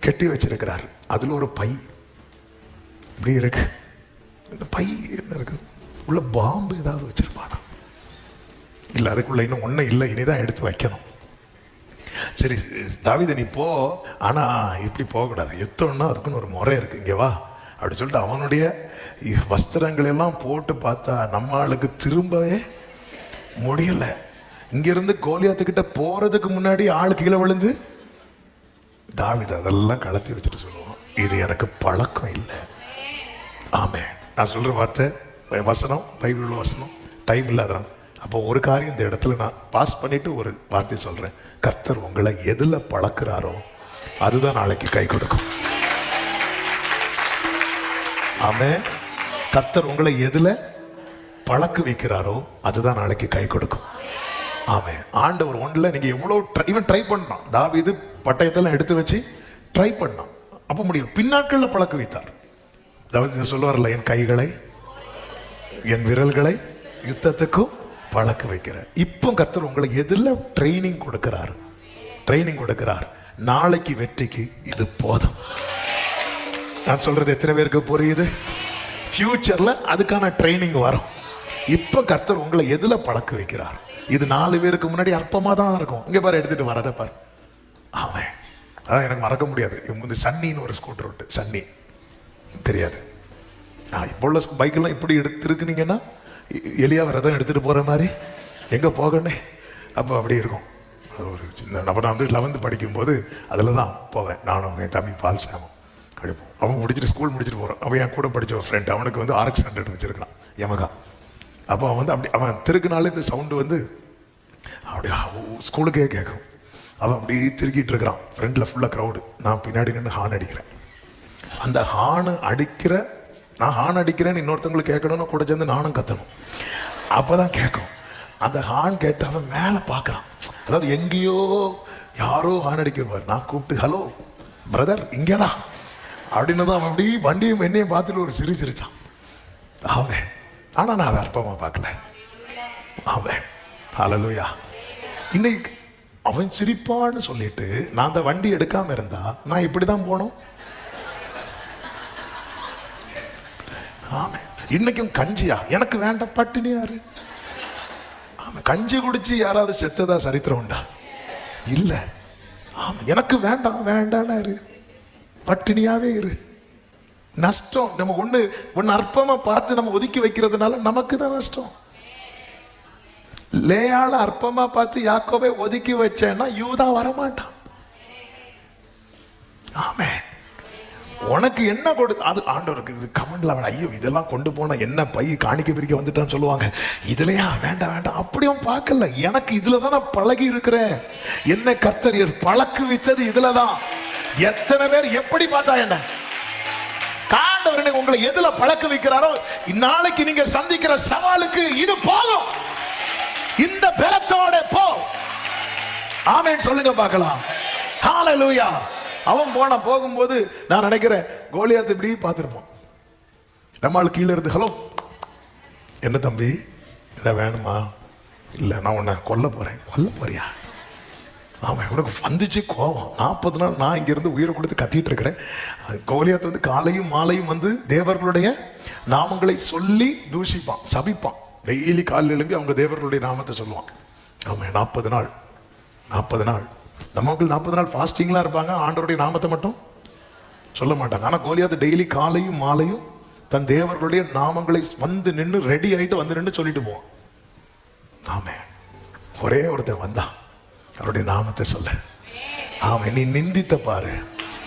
கட்டி வச்சிருக்கிறாரு. அதுல ஒரு பை இப்படி இருக்கு. இந்த பை என்ன இருக்கு? உள்ள பாம்பு ஏதாவது வச்சிருப்பானா? இல்லை, அதுக்குள்ள இன்னும் ஒன்றும் இல்லை, இனிதான் எடுத்து வைக்கணும். சரி தாவீது நீ போ, ஆனா இப்படி போகக்கூடாது, யுத்தம்னா அதுக்குன்னு ஒரு முறை இருக்கு, இங்கே வா அப்படி சொல்லிட்டு அவனுடைய வஸ்திரங்கள் எல்லாம் போட்டு பார்த்தா நம்ம ஆளுக்கு திரும்பவே முடியல. இங்கிருந்து கோலியாத்துக்கிட்ட போறதுக்கு முன்னாடி ஆளு கீழே விழுந்து தாவீது அதெல்லாம் கலத்தி வச்சுட்டு சொல்லுவோம், இது எனக்கு பழக்கம் இல்லை. ஆமே, நான் சொல்ற வார்த்தை வசனம், பைபிள் வசனம், டைம் இல்லாதான். அப்போ ஒரு காரியம் இந்த இடத்துல நான் பாஸ் பண்ணிட்டு ஒரு வார்த்தை சொல்றேன். கர்த்தர் உங்களை எதுல பழக்கிறாரோ அதுதான் நாளைக்கு கை கொடுக்கும். ஆமே, கர்த்தர் உங்களை எதுல பழக்க வைக்கிறாரோ அதுதான் நாளைக்கு கை கொடுக்கும். ஆமே, ஆண்டவர் ஒன்றுல நீங்க எவ்வளவு ஈவன் ட்ரை பண்ணலாம். தாவீது பட்டயத்தெல்லாம் எடுத்து வச்சு ட்ரை பண்ணான், அப்ப முடியும். பின்னாட்கள்ல பழக்க வைத்தார். தாவீது சொல்லுவார்ல, என் கைகளை என் விரல்களை யுத்தத்துக்கும் பழக்க வைக்கிறார். இப்போ கர்த்தர் உங்களை எதுல ட்ரைனிங் கொடுக்கிறார், நாளைக்கு வெற்றிக்கு இது போதும். நான் சொல்றது எத்தனை பேருக்கு புரியுது? ஃபியூச்சர்ல அதுக்கான ட்ரைனிங் வரும். இப்போ கர்த்தர் உங்களை எதுல பழக்க வைக்கிறார், இது 4 பேருக்கு முன்னாடி அற்பமா தான் இருக்கும். இங்க பாரு, எடுத்துட்டு வரதை பாரு. ஆமா, அதான் எனக்கு மறக்க முடியாது. இந்த சன்னின்னு ஒரு ஸ்கூட்டர் உண்டு, சன்னி தெரியாது. இப்போ உள்ள பைக்கெல்லாம் இப்படி எடுத்துருக்குனீங்கன்னா எலியா ரதம் எடுத்துட்டு போற மாதிரி எங்க போகணே அப்போ அப்படி இருக்கும். அது ஒரு சின்ன நான் வந்து 11th படிக்கும்போது அதில் தான் போவேன். நானும் என் தம்பி பால் சாமும் படிப்போம். அவன் முடிச்சுட்டு ஸ்கூல் முடிச்சுட்டு போகிறான். அவன் என் கூட படித்த ஒரு ஃப்ரெண்ட், அவனுக்கு வந்து RX 100 வச்சிருக்கான் யமகா. அப்போ அவன் வந்து அப்படி அவன் திருக்குனாலே இந்த சவுண்டு வந்து அப்படியே ஸ்கூலுக்கே கேட்கும். அவன் அப்படி திருக்கிட்டு இருக்கிறான். ஃப்ரெண்டில் ஃபுல்லாக க்ரௌடு, நான் பின்னாடி நின்று ஹார்ன் அடிக்கிறேன். அந்த ஹார்ன் அடிக்கிற நான் ஹார்ன் அடிக்கிறேன்னு இன்னொருத்தவங்களுக்கு கேட்கணும்னு கூட சேர்ந்து நானும் கத்தணும், அப்போதான் கேட்கும். அந்த ஹார்ன் கேட்டு அவன் மேலே பார்க்குறான். அதாவது எங்கேயோ யாரோ ஹார்ன் அடிக்கிறவார். நான் கூப்பிட்டு, ஹலோ பிரதர் இங்கேடா அப்படின்னு தான் அவன் அப்படி வண்டியும் என்னையும் பார்த்துட்டு ஒரு சிரிச்சான். அவன் ஆனால் நான் அதை அற்பமாக பார்க்கல. அவன் ஹல்லேலூயா. இன்னைக்கு அவன் சிரிப்பான்னு சொல்லிட்டு நான் அந்த வண்டி எடுக்காம இருந்தா நான் இப்படி தான் போனோம். ஆமா, இன்னைக்கும் கஞ்சியா எனக்கு வேண்டாம், பட்டினியாரு. ஆமா, கஞ்சி குடிச்சு யாராவது செத்ததா சரித்திரம் உண்டா? இல்ல. ஆமா, எனக்கு வேண்டாம் இரு, பட்டினியாவே இரு. நஷ்டம். நம்ம ஒண்ணு அற்பமா பார்த்து நம்ம ஒதுக்கி வைக்கிறதுனால நமக்கு தான் நஷ்டம். லேயால அற்பமா பார்த்து யாக்கோபை ஒதுக்கி வச்சேன்னா யூதா வரமாட்டான். ஆமே, உனக்கு என்ன கொடுத்து அது ஆண்டவருக்கு. இது கமெண்ட்ல ஐயோ இதெல்லாம் கொண்டு போன என்ன பை காணிக்க பிரிக்க வந்துட்டான்னு சொல்லுவாங்க. இதுலயா வேண்டாம் அப்படியும் பார்க்கல. எனக்கு இதுலதான் நான் பழகி இருக்கிறேன். என்ன கர்த்தர் பழக்கு வைத்தது இதுலதான். எத்தனை பேர் எப்படி பார்த்தா என்ன ஆண்டவர் உங்களை எதுல பழக்க வைக்கிறாரோ நாளைக்கு நீங்க சந்திக்கிற சவாலுக்கு இது போதும். இந்த பலத்தோட போ. ஆமென் சொல்லுங்க பார்க்கலாம். ஹல்லேலூயா. அவன் போகும்போது நான் நினைக்கிறேன் கோலியாத் இப்படி பார்த்துருப்போம். நம்மளுக்கு கீழே இருந்து, ஹலோ என்ன தம்பி இதை வேணுமா? இல்லை, நான் உன்னை கொல்ல போறியா? ஆமாம், உனக்கு வந்துச்சு கோபம். 40 நாள் நான் இங்கிருந்து உயிரை கொடுத்து கத்திட்டு இருக்கிறேன். கோலியாத் வந்து காலையும் மாலையும் வந்து தேவர்களுடைய நாமங்களை சொல்லி தூஷிப்பான், சபிப்பான். டெய்லி காலையில் எழும்பி அவங்க தேவர்களுடைய நாமத்தை சொல்லுவான். ஆமாம், 40 நாள் நமக்கு 40 நாள் ஃபாஸ்டிங்லாம் இருப்பாங்க, ஆண்டவருடைய நாமத்தை மட்டும் சொல்ல மாட்டாங்க. ஆனால் கோலியாத் டெய்லி காலையும் மாலையும் தன் தேவர்களுடைய நாமங்களை வந்து நின்று ரெடி ஆகிட்டு வந்து நின்று சொல்லிட்டு போவான். ஆமே, ஒரே ஒருத்தன் வந்தான் அவருடைய நாமத்தை சொல்ல. ஆமே, நீ நிந்தித்த பாரு,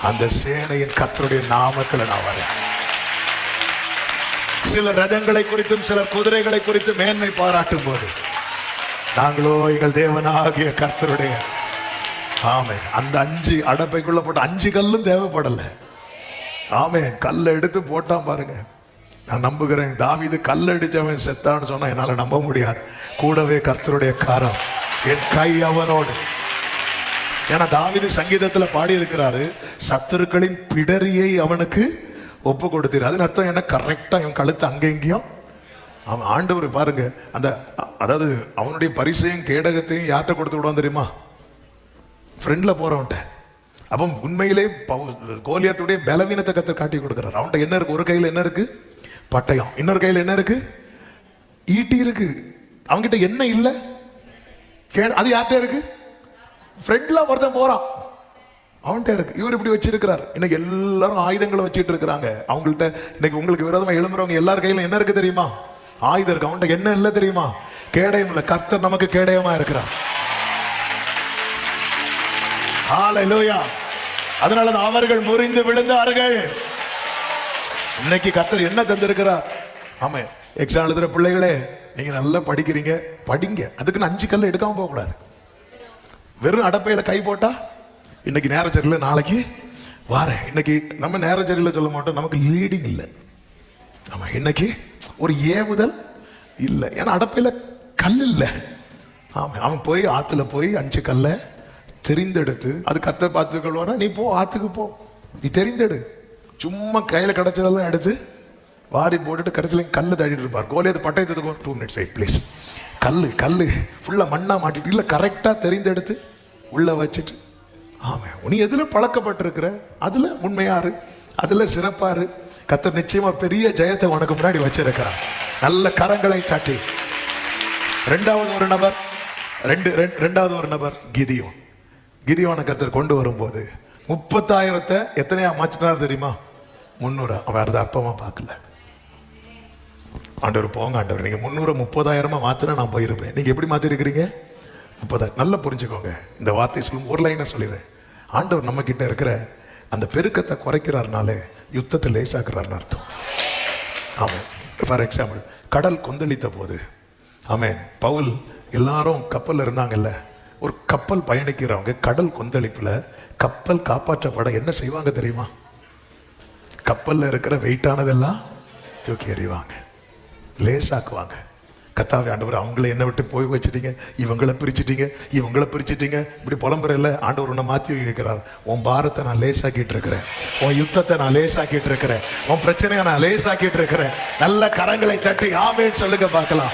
அந்த சேனையின் கர்த்தருடைய நாமத்தில் நான் வரேன். சில ரதங்களை குறித்தும் சில குதிரைகளை குறித்து மேன்மை பாராட்டும் போது நாங்களோ எங்கள் தேவனாகிய கர்த்தருடைய. ஆமே, அந்த 5 அடப்பைக்குள்ள போட்ட 5 கல்லும் தேவைப்படல. ஆமே, கல்லை எடுத்து போட்டான் பாருங்க. நான் நம்புகிறேன் தாவீது கல்லடிச்சவன் செத்தான்னு சொன்னா என்னால நம்ப முடியாது. கூடவே கர்த்தருடைய கரம், என் கை அவனோடு. ஏன்னா தாவீது சங்கீதத்துல பாடி இருக்கிறாரு, சத்துருக்களின் பிடரியை அவனுக்கு ஒப்பு கொடுத்தீர். அதன் அர்த்தம் என்ன? கரெக்டா இவன் கழுத்து அங்கே இங்கேயும் அவன் ஆண்டவர் பாருங்க, அந்த அதாவது அவனுடைய பரிசையும் கேடகத்தையும் யார்கிட்ட கொடுத்து விடுவான் தெரியுமா? ஃப்ரெண்ட்ல போறவன்ட்ட. அப்போ உண்மையிலே கோலியாத்துடைய பலவீனத்தை கர்த்தர் காட்டி கொடுக்கிறார். அவன்கிட்ட என்ன இருக்கு? ஒரு கையில் என்ன இருக்கு? பட்டயம். இன்னொரு கையில் என்ன இருக்கு? ஈட்டி இருக்கு. அவன்கிட்ட என்ன இல்லை? அது யார்கிட்ட இருக்கு? ஃப்ரெண்ட்ல ஒருத்தன் போறான், அவன்கிட்ட இருக்கு. இவர் இப்படி வச்சிருக்கிறார். இன்னைக்கு எல்லாரும் ஆயுதங்களை வச்சுட்டு இருக்கிறாங்க. அவங்கள்ட்ட இன்னைக்கு உங்களுக்கு விரோதமா எழும்புறவங்க எல்லார் கையிலும் என்ன இருக்கு தெரியுமா? ஆயுதம் இருக்கு. அவன்கிட்ட என்ன இல்லை தெரியுமா? கேடயம் இல்லை. கர்த்தர் நமக்கு கேடயமா இருக்கிறார். ஹல்லேலூயா. அதனால அவர்கள் முறிந்து விழுந்தார்கள். இன்னைக்கு கர்த்தர் என்ன தந்திருக்கிறார்? ஆமா, எக்ஸாம் எழுதுற பிள்ளைகளே, நீங்க நல்லா படிக்கிறீங்க, படிங்க. அதுக்குன்னு 5 கல்ல எடுக்காம போக கூடாது. வெறும் அடப்பையில கை போட்டா இன்னைக்கு நேரச்சரியில், நாளைக்கு வாரேன். இன்னைக்கு நம்ம நேரச்சரியில் சொல்ல மாட்டோம், நமக்கு லீடிங் இல்லை. நம்ம இன்னைக்கு ஒரு ஏவுதல் இல்லை, ஏன்னா அடப்பையில கல் இல்லை. ஆமா, அவன் போய் ஆத்துல போய் 5 கல்லை தெரிந்தெடுத்து, அது கர்த்தர் பார்த்துக்கொள்வாரா? நீ போ, ஆத்துக்கு போ, நீ தெரிந்தெடு. சும்மா கையில கிடைச்சதெல்லாம் எடுத்து வாரி போட்டுட்டு கடைசியில் கல்லை தள்ளிட்டு இருப்பார். கோலியாத் பட்டயத்துக்கு 2 minutes வெயிட் ப்ளீஸ். கல்லு ஃபுல்லாக மண்ணா மாட்டிட்டு இல்லை, கரெக்டாக தெரிந்தெடுத்து உள்ள வச்சுட்டு, ஆமா நீ எதில் பழக்கப்பட்டிருக்கிற அதில் உண்மையாரு, அதில் சிறப்பாரு. கர்த்தர் நிச்சயமா பெரிய ஜெயத்தை உனக்கு முன்னாடி வச்சிருக்கிறார். நல்ல கரங்களை சாட்டி. ரெண்டாவது ஒரு நபர் கிதியோனை கர்த்தர் கொண்டு வரும்போது 30,000 எத்தனையா மாற்றினார் தெரியுமா? 300. அவன் அதை அற்பமா பார்க்கல. ஆண்டவர் போங்க ஆண்டவர், நீங்க 300 30,000 மாத்தினா நான் போயிருப்பேன். நீங்க எப்படி மாத்திருக்கிறீங்க? 30,000. நல்லா புரிஞ்சுக்கோங்க. இந்த வார்த்தை சொல்லும் ஒரு லைனை சொல்லிடுறேன். ஆண்டவர் நம்ம கிட்ட இருக்கிற அந்த பெருக்கத்தை குறைக்கிறார்னாலே யுத்தத்தை லேசாக்குறாருன்னு அர்த்தம். ஆமாம். ஃபார் எக்ஸாம்பிள், கடல் கொந்தளித்த போது, ஆமேன், பவுல் எல்லாரும் கப்பல்ல இருந்தாங்கல்ல. ஒரு கப்பல் பயணிக்கிறவங்க கடல் கொந்தளிப்புல கப்பல் காப்பாற்றப்பட என்ன செய்வாங்க தெரியுமா? கப்பல்ல இருக்கிற வெயிட்டானதெல்லாம் தூக்கி எறிவாங்க, லேசாக்குவாங்க. கர்த்தாவே ஆண்டவர், அவங்கள என்ன விட்டு போய் வச்சுட்டீங்க, இவங்களை பிரிச்சுட்டீங்க, இப்படி புலம்புறல. ஆண்டவர் உன்னை மாற்றி வைக்கிறார். உன் பாரத்தை நான் லேசாக்கிட்டு இருக்கிறேன், உன் யுத்தத்தை நான் லேசாக்கிட்டு இருக்கிறேன், உன் பிரச்சனையை நான் லேசாக்கிட்டு இருக்கிறேன். நல்ல கரங்களை தட்டி ஆமேன்னு சொல்லுங்க பார்க்கலாம்.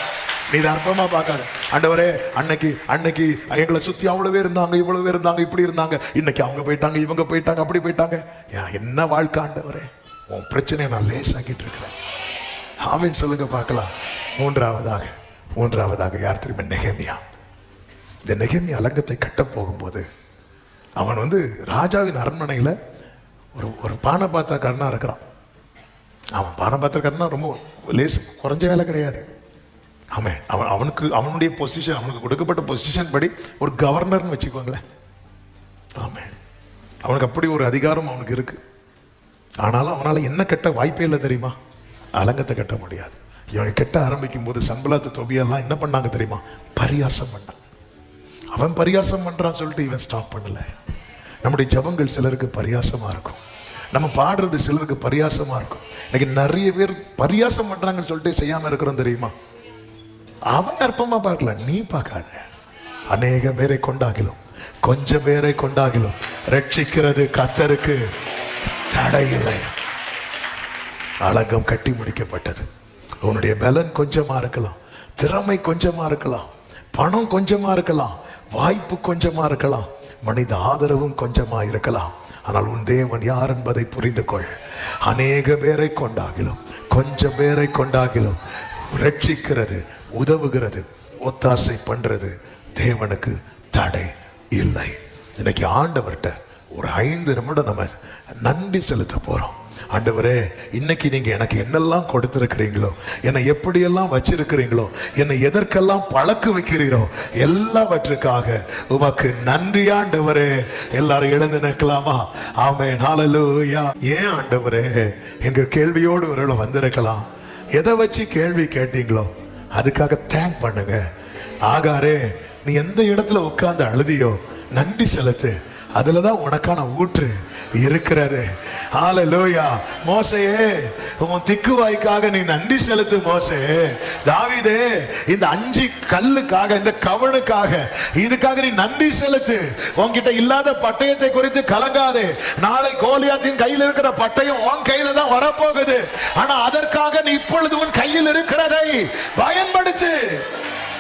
நீ இதை அற்பமா பார்க்காத. ஆண்டவரே, அன்னைக்கு எங்களை சுத்தி அவ்வளவு பேர் இருந்தாங்க, இவ்வளவு பேர் இருந்தாங்க, இப்படி இருந்தாங்க, இன்னைக்கு அவங்க போயிட்டாங்க, இவங்க போயிட்டாங்க, அப்படி போயிட்டாங்க. என்ன வாழ்க்கை ஆண்டவரே, உன் பிரச்சனையை நான் லேசாக்கிட்டு இருக்கிறேன். ஆமேன்னு சொல்லுங்க பார்க்கலாம். மூன்றாவதாக யார் தெரியுமா? நெகேமியா. இந்த நெகேமியா அலங்கத்தை கட்ட போகும்போது அவன் ராஜாவின் அரண்மனையில் ஒரு பானபாத்திரக்காரனா இருக்கிறான். அவன் பானபாத்திரக்காரனா ரொம்ப லேஸ், குறைஞ்ச வேலை கிடையாது. அவனுடைய பொசிஷன், அவனுக்கு கொடுக்கப்பட்ட பொசிஷன் படி ஒரு கவர்னர்னு வச்சுக்கோங்களேன். அவனுக்கு அப்படி ஒரு அதிகாரம் அவனுக்கு இருக்கு. ஆனாலும் அவனால என்ன கட்ட வாய்ப்பே இல்லை தெரியுமா? அலங்கத்தை கட்ட முடியாது. இவனை கெட்ட ஆரம்பிக்கும் போது சன்பலாத்து தொபியெல்லாம் என்ன பண்ணாங்க தெரியுமா? பரியாசம் பண்ணான். அவன் பரியாசம் பண்றான்னு சொல்லிட்டு இவன் ஸ்டாப் பண்ணல. நம்முடைய ஜபங்கள் சிலருக்கு பரியாசமா இருக்கும், நம்ம பாடுறது சிலருக்கு பரியாசமா இருக்கும். இன்னைக்கு நிறைய பேர் பரியாசம் பண்றாங்கன்னு சொல்லிட்டு செய்யாம இருக்கிறோம் தெரியுமா? அவன் அற்பமா பார்க்கல, நீ பார்க்காத. அநேக பேரை கொண்டாகிலும் கொஞ்சம் பேரை கொண்டாகிலும் ரட்சிக்கிறது கர்த்தருக்கு தடையில்லை. அலங்கம் கட்டி முடிக்கப்பட்டது. உன்னுடைய பலன் கொஞ்சமா இருக்கலாம், திறமை கொஞ்சமா இருக்கலாம், பணம் கொஞ்சமா இருக்கலாம், வாய்ப்பு கொஞ்சமா இருக்கலாம், மனித ஆதரவும் கொஞ்சமா இருக்கலாம். ஆனால் உன் தேவன் யார் என்பதை புரிந்து கொள். அநேக பேரை கொண்டாகிலும் கொஞ்சம் பேரை கொண்டாகிலும் ரட்சிக்கிறது, உதவுகிறது, ஒத்தாசை பண்றது தேவனுக்கு தடை இல்லை. இன்னைக்கு ஆண்டவர்கிட்ட ஒரு 5 நிமிடம் நம்ம நன்றி செலுத்த போறோம். ஆண்டவரே, இன்னைக்கு நீங்க எனக்கு என்னெல்லாம் கொடுத்திருக்கிறீங்களோ, என்னை எப்படியெல்லாம் வச்சிருக்கிறீங்களோ, என்னை எதற்கெல்லாம் பழக்க வைக்கிறீரோ, எல்லாவற்றுக்காக உமக்கு நன்றி ஆண்டவரே. எல்லாரும் எழுந்து நிற்கலாமா? ஆமென், ஹல்லேலூயா. ஏன் ஆண்டவரே, எங்க கேள்வியோடு ஒரு வந்திருக்கலாம். எதை வச்சு கேள்வி கேட்டீங்களோ அதுக்காக தேங்க் பண்ணுங்க. ஆகாரே, நீ எந்த இடத்துல உட்கார்ந்து அழுதியோ நன்றி செலுத்து. அதுலதான் உனக்கான ஊற்று இருக்கிறது. ஹalleluya. மோசேயே உன் திக்குவாய்க்காக நீ நன்றி செலுத்து மோசே. தாவீதே இந்த 5 கல்லுக்காக, இந்த கவணுக்காக, இதுக்காக நீ நன்றி செலுத்து. உன்கிட்ட இல்லாத பட்டயத்தை குறித்து கலங்காதே. நாளை கோலியாத்தின் கையில் இருக்கிற பட்டயம் உன் கையில தான் வரப்போகுது. ஆனா அதற்காக நீ இப்பொழுது உன் கையில் இருக்கிறதை பயன்படுத்து.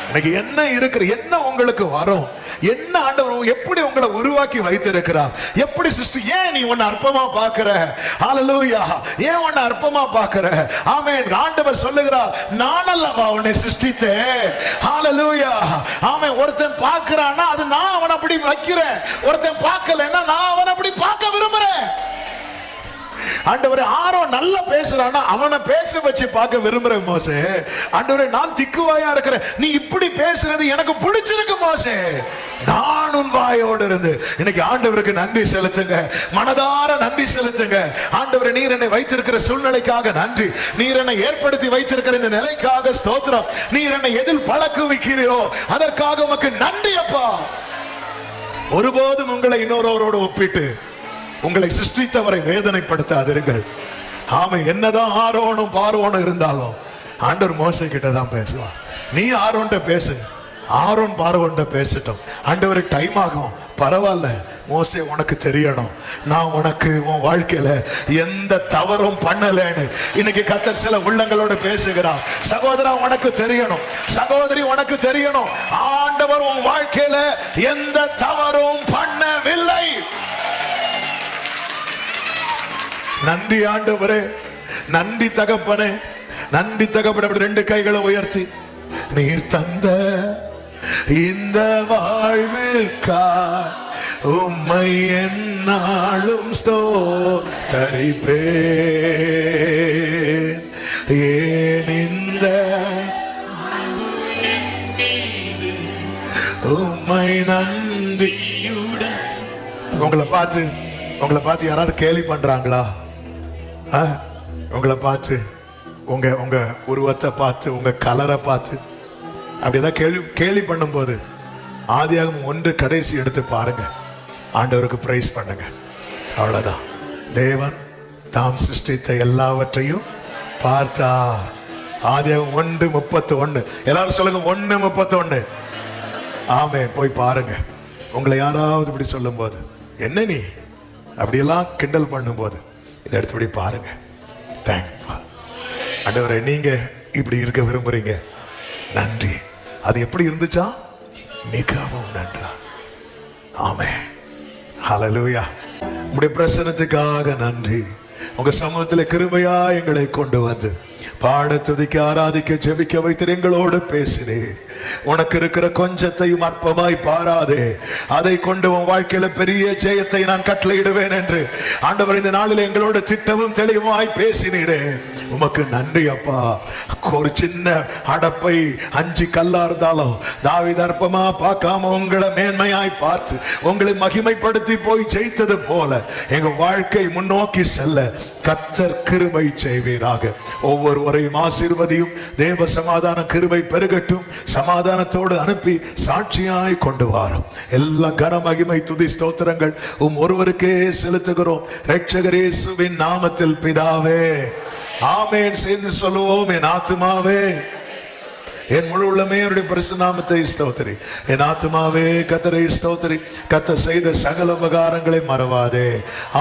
இன்னைக்கு என்ன இருக்கிற, என்ன உங்களுக்கு வரும், என்ன ஆண்டவர் எப்படி உங்களை உருவாக்கி வைத்திருக்கிறார், எப்படி சிஸ்டர், ஏன் நீ உன்னை அற்பமா பார்க்கிற? ஹalleluya. ஏன் உன்னை அற்பமா பார்க்கிற? ஆமென். ஆண்டவர் சொல்லுகிறார், நான் அல்லவா உன்னை சிருஷ்டித்தேன். ஹalleluya. ஆமென். ஒருத்தன் பார்க்கறானா அது நான் அவனை அப்படி வைக்கிறேன். ஒருத்தன் பார்க்கலன்னா நான் அவனை அப்படி பார்க்க விரும்புறேன். ஆண்டவரே, ஆரோன் நல்லா பேசுறானா அவனை பேச வச்சு பார்க்க விரும்புறேன் மோசே. ஆண்டவரே, நான் திக்குவாயா இருக்கிறேன், நீ இப்படி பேசுறது எனக்கு பிடிச்சிருக்கு மோசே. நான் உன் வாயோடு இருந்து. இன்னைக்கு ஆண்டவருக்கு நன்றி செலுத்துங்க, மனதார நன்றி செலுத்துங்க. ஆண்டவரே, நீர் என்னை வைத்திருக்கிற சூழ்நிலைக்காக நன்றி. நீர் என்னை ஏற்படுத்தி வைத்திருக்கிற இந்த நிலைக்காக ஸ்தோத்திரம். நீர் என்னை எதில் பழக்க வைக்கிறீரோ அதற்காக உமக்கு நன்றி அப்பா. ஒருபோதும் உங்களை இன்னொருவரோடு ஒப்பிட்டு உங்களை சிருஷ்டித்தவரை வேதனைப்படுத்தாதிருங்கள். ஆமை. என்னதான் ஆரோனும் பார்வோனும் இருந்தாலும் ஆண்டவர் மோசே கிட்ட தான் பேசுவான். நீ ஆரோன்ட்ட பேசு, ஆரோன் பார்வோன்ட்ட பேசட்டும். ஆண்டவருக்கு டைம் ஆகும், பரவாயில்ல மோசே, உனக்கு தெரியணும் நான் உனக்கு உன் வாழ்க்கையில எந்த தவறும் பண்ணலன்னு இன்னைக்கு கர்த்தர் சில உள்ளங்களோட பேசுகிறார். சகோதரா, உனக்கு தெரியணும், சகோதரி, உனக்கு தெரியணும், ஆண்டவர் உன் வாழ்க்கையில எந்த தவறும் பண்ணவில்லை. நன்றி ஆண்டவரே, நன்றி தகப்பனே, நன்றி தகப்பனே. 2 கைகளை உயர்த்தி, நீர் தந்த இந்த வாழ்விற்கா உம்மை என்னாலும் ஸ்தோத்தரிப்பேன். ஏன் இந்த உம்மை நன்றியுடன். உங்களை பார்த்து யாராவது கேலி பண்றாங்களா? உங்களை பார்த்து, உங்க உருவத்தை பார்த்து, உங்க கலரை பார்த்து அப்படிதான் கேலி பண்ணும்போது ஆதியாகமம் 1 கடைசி எடுத்து பாருங்க. ஆண்டவருக்கு பிரைஸ் பண்ணுங்க. அவ்வளவுதான். தேவன் தாம் சிருஷ்டித்த எல்லாவற்றையும் பார்த்தார். ஆதியாகமம் 1:31. எல்லாரும் சொல்லுங்க, 1:31. ஆமென். போய் பாருங்க. உங்களை யாராவது இப்படி சொல்லும் போது, என்ன நீ அப்படியெல்லாம் கிண்டல் பண்ணும்போது இதை எடுத்துபடி பாருங்க. தேங்க்யூ ஆண்டவரே, நீங்க இப்படி இருக்க விரும்புறீங்க, நன்றி. அது எப்படி இருந்துச்சா? மிகவும் நன்றா. ஆமென். ஹல்லேலூயா. உங்களுடைய பிரசன்னத்துக்காக நன்றி. உங்க சமூகத்தில் கிருபையா எங்களை கொண்டு வந்து பாட, துதிக்க, ஆராதிக்க, ஜெபிக்க வைத்து எங்களோடு பேசினே. உனக்கு இருக்கிற கொஞ்சத்தையும் அற்பமாய் பாராதே. அதை கொண்டு உன் வாழ்க்கையில பெரிய ஜெயத்தை நான் கட்டளையிடுவேன் என்று ஆண்டவர் இந்த நாளில் எங்களோட சித்தமும் தெளிவாய் பேசினீரே. உமக்கு நன்றி அப்பா. ஒரு சின்ன அடப்பை 5 கல்லா இருந்தாலும் தாவீது அற்பமா பார்க்காம உங்களை மேன்மையாய் பார்த்து உங்களை மகிமைப்படுத்தி போய் ஜெயித்தது போல எங்க வாழ்க்கை முன்னோக்கி செல்ல கர்த்தர் கிருபை செய்வீராக. ஒவ்வொருவரையும் ஆசீர்வதியும். தேவ சமாதான கிருபை பெருகட்டும். சமாதானத்தோடு அனுப்பி சாட்சியாய் கொண்டு வாரும். எல்லா கன மகிமை துதி ஸ்தோத்திரங்கள் ஒருவருக்கே செலுத்துகிறோம், இரட்சகர் இயேசுவின் நாமத்தில் பிதாவே, ஆமென். சேர்ந்து சொல்லுவோம், என் ஆத்துமாவே என் முழு உள்ளமே அவருடைய பரிசுத்த நாமத்தை ஸ்தோத்திரி. என் ஆத்துமாவே கர்த்தரை ஸ்தோத்திரி. கர்த்தர் செய்த சகல உபகாரங்களை மறவாதே.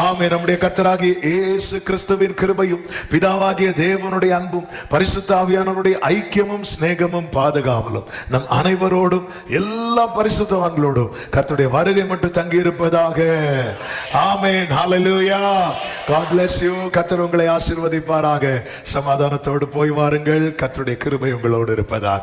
ஆமென். நம்முடைய கர்த்தராகிய இயேசு கிறிஸ்துவின் கிருபையும் பிதாவாகிய தேவனுடைய அன்பும் பரிசுத்த ஆவியானவருடைய ஐக்கியமும் சிநேகமும் பாதுகாவலும் நம் அனைவரோடும் எல்லா பரிசுத்தவான்களோடும் கர்த்தருடைய வருகை மட்டும் தங்கி இருப்பதாக. ஆமென். ஹல்லேலூயா. God bless you. கர்த்தர் உங்களை ஆசீர்வதிப்பாராக. சமாதானத்தோடு போய் வாருங்கள். கர்த்தருடைய கிருபை உங்களோடு இருப்பதாக.